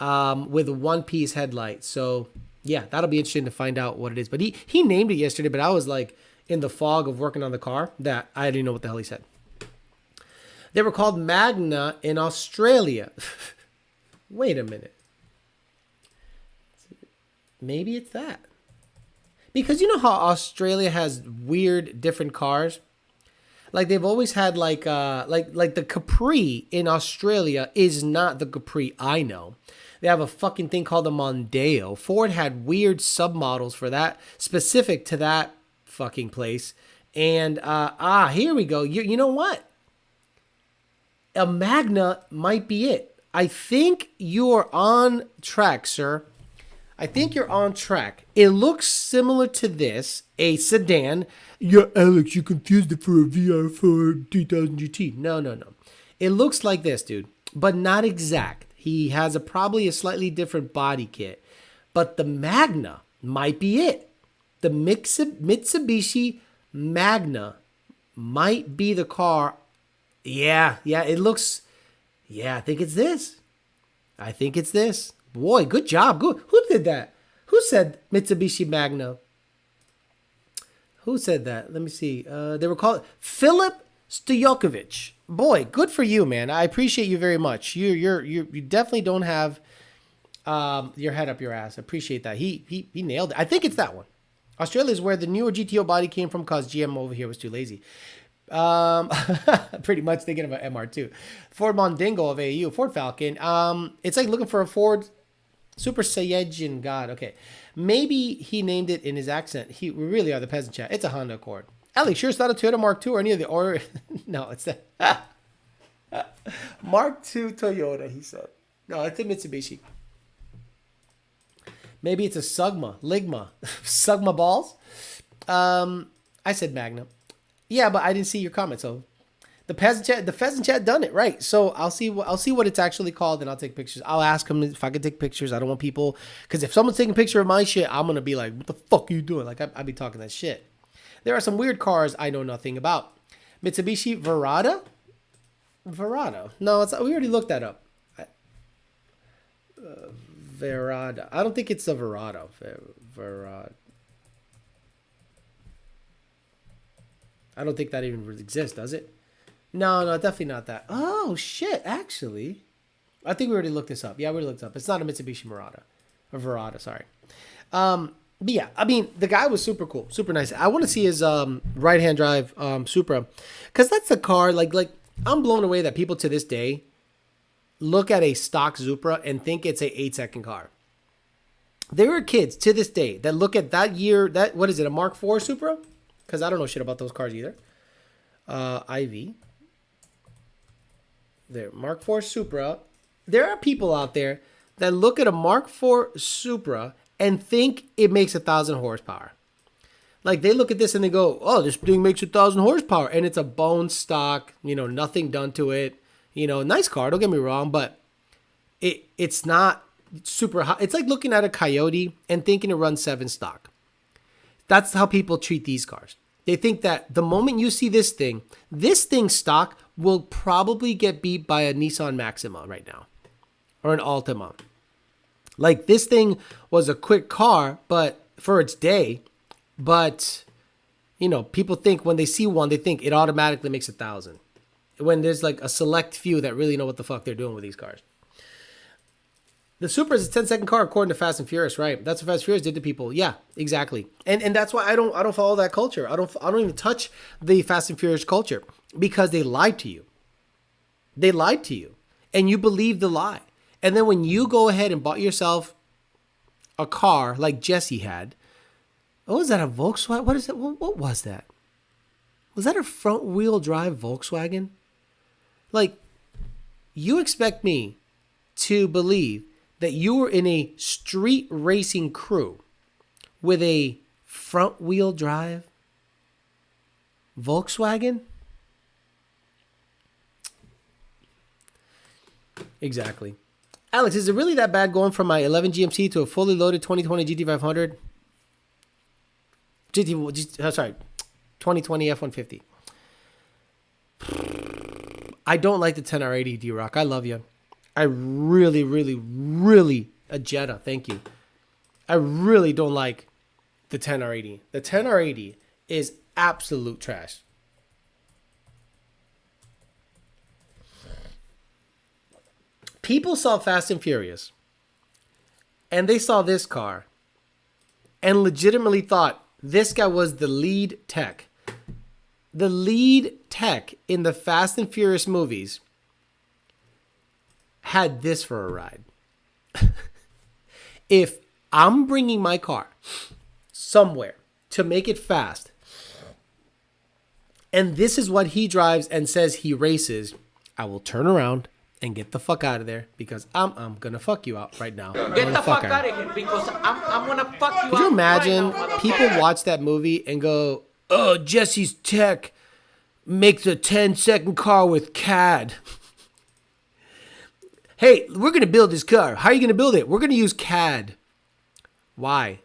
with a one-piece headlight. So yeah, that'll be interesting to find out what it is. But he named it yesterday, but I was like in the fog of working on the car that I didn't know what the hell he said. They were called Magna in Australia. Wait a minute. Maybe it's that. Because you know how Australia has weird different cars? Like they've always had like the Capri in Australia is not the Capri I know. They have a fucking thing called the Mondeo. Ford had weird submodels for that, specific to that fucking place. And here we go. You know what? A Magna might be it. I think you're on track, sir. I think you're on track. It looks similar to this, a sedan. Yeah, Alex, you confused it for a VR4 3000 GT. No. It looks like this, dude, but not exact. He has probably a slightly different body kit, but the Magna might be it. The Mitsubishi Magna might be the car. Yeah, it looks. Yeah, I think it's this. Boy, good job. Good. Who did that? Who said Mitsubishi Magna? Who said that? Let me see. They were called Philip Stojakovic. Boy, good for you, man. I appreciate you very much. You definitely don't have your head up your ass. I appreciate that. He nailed it. I think it's that one. Australia is where the newer GTO body came from because GM over here was too lazy. Pretty much thinking about MR2. Ford Mondingo of AU. Ford Falcon. It's like looking for a Ford Super Saiyajin God. Okay. Maybe he named it in his accent. We really are the peasant chat. It's a Honda Accord. Alex, sure it's not a Toyota Mark II or any of the or no, it's that Mark II Toyota, he said. No, it's a Mitsubishi. Maybe it's a Ligma. Sugma balls. I said Magna. Yeah, but I didn't see your comment, so the pheasant chat done it right. So I'll see what it's actually called, and I'll take pictures. I'll ask him if I can take pictures. I don't want people, because if someone's taking a picture of my shit, I'm gonna be like, "What the fuck are you doing?" Like I'd be talking that shit. There are some weird cars I know nothing about. Mitsubishi Verada. No, it's we already looked that up. Verada. I don't think it's a Verada. Verada. I don't think that even exists, does it? No, definitely not that. Oh, shit, actually. I think we already looked this up. Yeah, we already looked it up. It's not a Mitsubishi Verada, sorry. But yeah, I mean, the guy was super cool, super nice. I want to see his right-hand drive Supra, because that's a car, like I'm blown away that people to this day look at a stock Supra and think it's a 8-second car. There are kids to this day that look at that year, what is it, a Mark IV Supra? Because I don't know shit about those cars either. IV. There, Mark IV Supra. There are people out there that look at a Mark IV Supra and think it makes 1,000 horsepower. Like they look at this and they go, "Oh, this thing makes 1,000 horsepower," and it's a bone stock. Nothing done to it. Nice car. Don't get me wrong, but it's not super hot. It's like looking at a Coyote and thinking it runs 7 stock. That's how people treat these cars. They think that the moment you see this thing stock will probably get beat by a Nissan Maxima right now or an Altima. Like this thing was a quick car, but for its day, but people think when they see one, they think it automatically makes 1,000. When there's like a select few that really know what the fuck they're doing with these cars. The Supra is a 10-second car according to Fast and Furious, right? That's what Fast and Furious did to people. Yeah, exactly. And that's why I don't follow that culture. I don't even touch the Fast and Furious culture because they lied to you. They lied to you, and you believe the lie. And then when you go ahead and bought yourself a car like Jesse had, what was that, a Volkswagen? What is that? What was that? Was that a front-wheel drive Volkswagen? Like, you expect me to believe that you were in a street racing crew with a front-wheel drive Volkswagen? Exactly. Alex, is it really that bad going from my 11 GMC to a fully loaded 2020 GT500? 2020 F-150. I don't like the 10R80, D-Rock. I love you. I really, really, really, a Jetta, thank you. I really don't like the 10R80. The 10R80 is absolute trash. People saw Fast and Furious, and they saw this car, and legitimately thought this guy was the lead tech. The lead tech in the Fast and Furious movies had this for a ride. If I'm bringing my car somewhere to make it fast, and this is what he drives and says he races, I will turn around and get the fuck out of there because I'm gonna fuck you out right now. Get the fuck out of here because I'm gonna fuck you out. Could you imagine right people watch that movie and go, oh, Jesse's tech makes a 10-second car with CAD. Hey, we're going to build this car. How are you going to build it? We're going to use CAD. Why?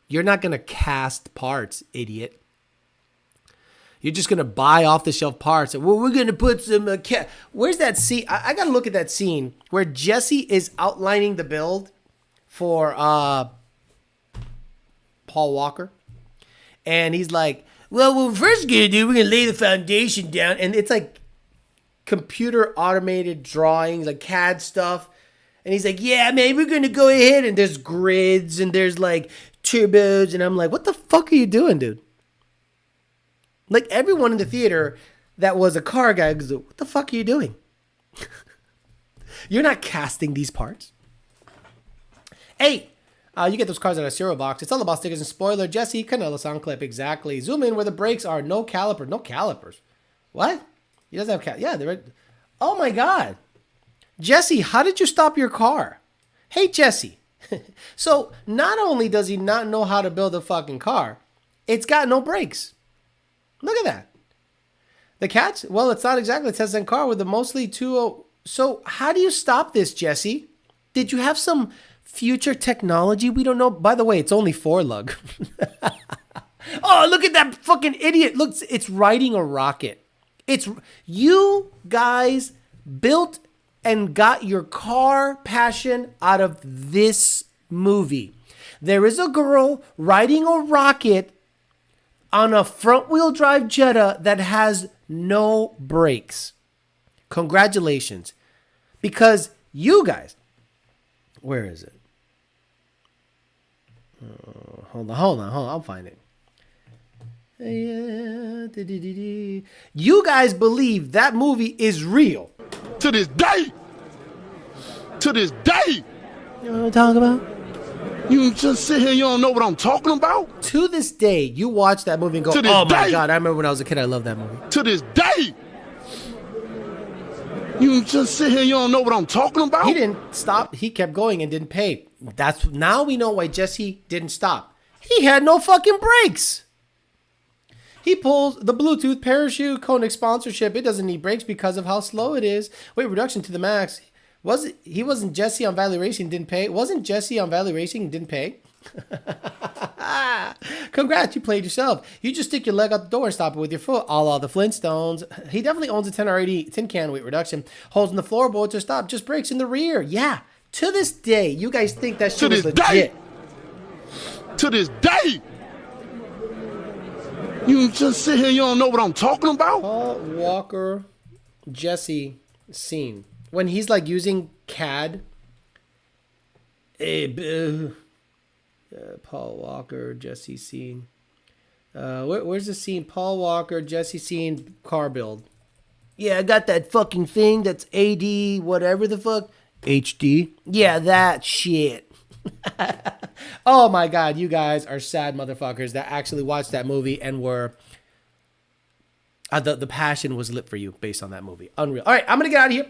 You're not going to cast parts, idiot. You're just going to buy off-the-shelf parts. Well, we're going to put some CAD. Where's that scene? I got to look at that scene where Jesse is outlining the build for Paul Walker. And he's like, well, what we're first going to do, we're going to lay the foundation down. And it's like computer automated drawings, like CAD stuff. And he's like, yeah, man, we're going to go ahead. And there's grids and there's like turbos. And I'm like, what the fuck are you doing, dude? Like everyone in the theater that was a car guy goes, what the fuck are you doing? You're not casting these parts. Hey, you get those cars at a cereal box. It's all about stickers and spoiler. Jesse, Canelo sound clip. Exactly. Zoom in where the brakes are. No caliper. No calipers. What? He doesn't have yeah, they're right. Oh my God. Jesse, how did you stop your car? Hey, Jesse. So not only does he not know how to build a fucking car, it's got no brakes. Look at that. The Cats, well, it's not exactly a 10-cent car with a mostly 2.0. So how do you stop this, Jesse? Did you have some future technology we don't know? By the way, it's only 4-lug. Oh, look at that fucking idiot. Look, it's riding a rocket. You guys built and got your car passion out of this movie. There is a girl riding a rocket on a front-wheel drive Jetta that has no brakes. Congratulations. Because you guys, where is it? Hold on. I'll find it. You guys believe that movie is real. To this day. To this day. You know what I'm talking about? You just sit here, you don't know what I'm talking about? To this day, you watch that movie and go, oh my God, I remember when I was a kid, I loved that movie. To this day. You just sit here, you don't know what I'm talking about? He didn't stop. He kept going and didn't pay. Now we know why Jesse didn't stop. He had no fucking brakes. He pulls the Bluetooth parachute Koenig sponsorship. It doesn't need brakes because of how slow it is. Weight reduction to the max. He wasn't Jesse on Valley Racing, didn't pay. Wasn't Jesse on Valley Racing, didn't pay. Congrats, you played yourself. You just stick your leg out the door and stop it with your foot. A la the Flintstones. He definitely owns a 10R80 tin can weight reduction. Holes in the floorboards to stop, just brakes in the rear. Yeah, to this day, you guys think that shit is legit. To this day. You just sit here, you don't know what I'm talking about? Paul Walker, Jesse scene. When he's like using CAD. Paul Walker, Jesse scene. Where's the scene? Paul Walker, Jesse scene, car build. Yeah, I got that fucking thing that's AD, whatever the fuck. HD? Yeah, that shit. Oh my God, you guys are sad motherfuckers that actually watched that movie and were... the passion was lit for you based on that movie. Unreal. All right, I'm going to get out of here.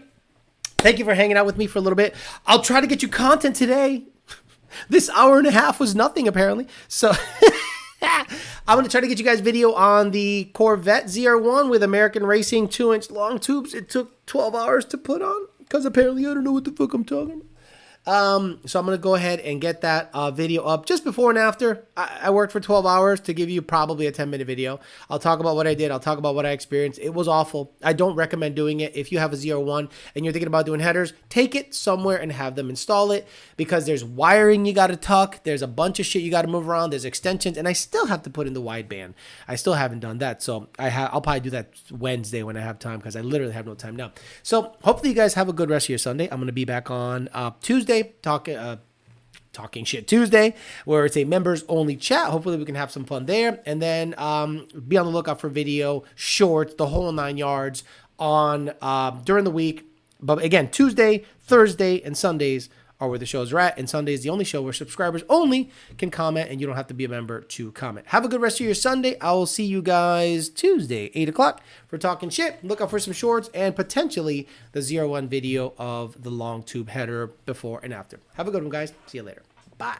Thank you for hanging out with me for a little bit. I'll try to get you content today. This hour and a half was nothing, apparently. So I'm going to try to get you guys video on the Corvette ZR1 with American Racing 2-inch long tubes. It took 12 hours to put on because apparently I don't know what the fuck I'm talking about. So I'm going to go ahead and get that video up just before and after. I worked for 12 hours to give you probably a 10-minute video. I'll talk about what I did. I'll talk about what I experienced. It was awful. I don't recommend doing it. If you have a Z01 and you're thinking about doing headers, take it somewhere and have them install it, because there's wiring you got to tuck. There's a bunch of shit you got to move around. There's extensions, and I still have to put in the wideband. I still haven't done that. So I'll probably do that Wednesday when I have time, because I literally have no time now. So hopefully you guys have a good rest of your Sunday. I'm going to be back on Tuesday talking shit Tuesday, where it's a members only chat. Hopefully we can have some fun there, and then be on the lookout for video, shorts, the whole 9 yards on during the week. But again, Tuesday, Thursday, and Sundays are where the shows are at, and Sunday is the only show where subscribers only can comment, and you don't have to be a member to comment. Have a good rest of your Sunday. I will see you guys Tuesday, 8 o'clock for talking shit. Look out for some shorts and potentially the 01 video of the long tube header before and after. Have a good one, guys. See you later. Bye.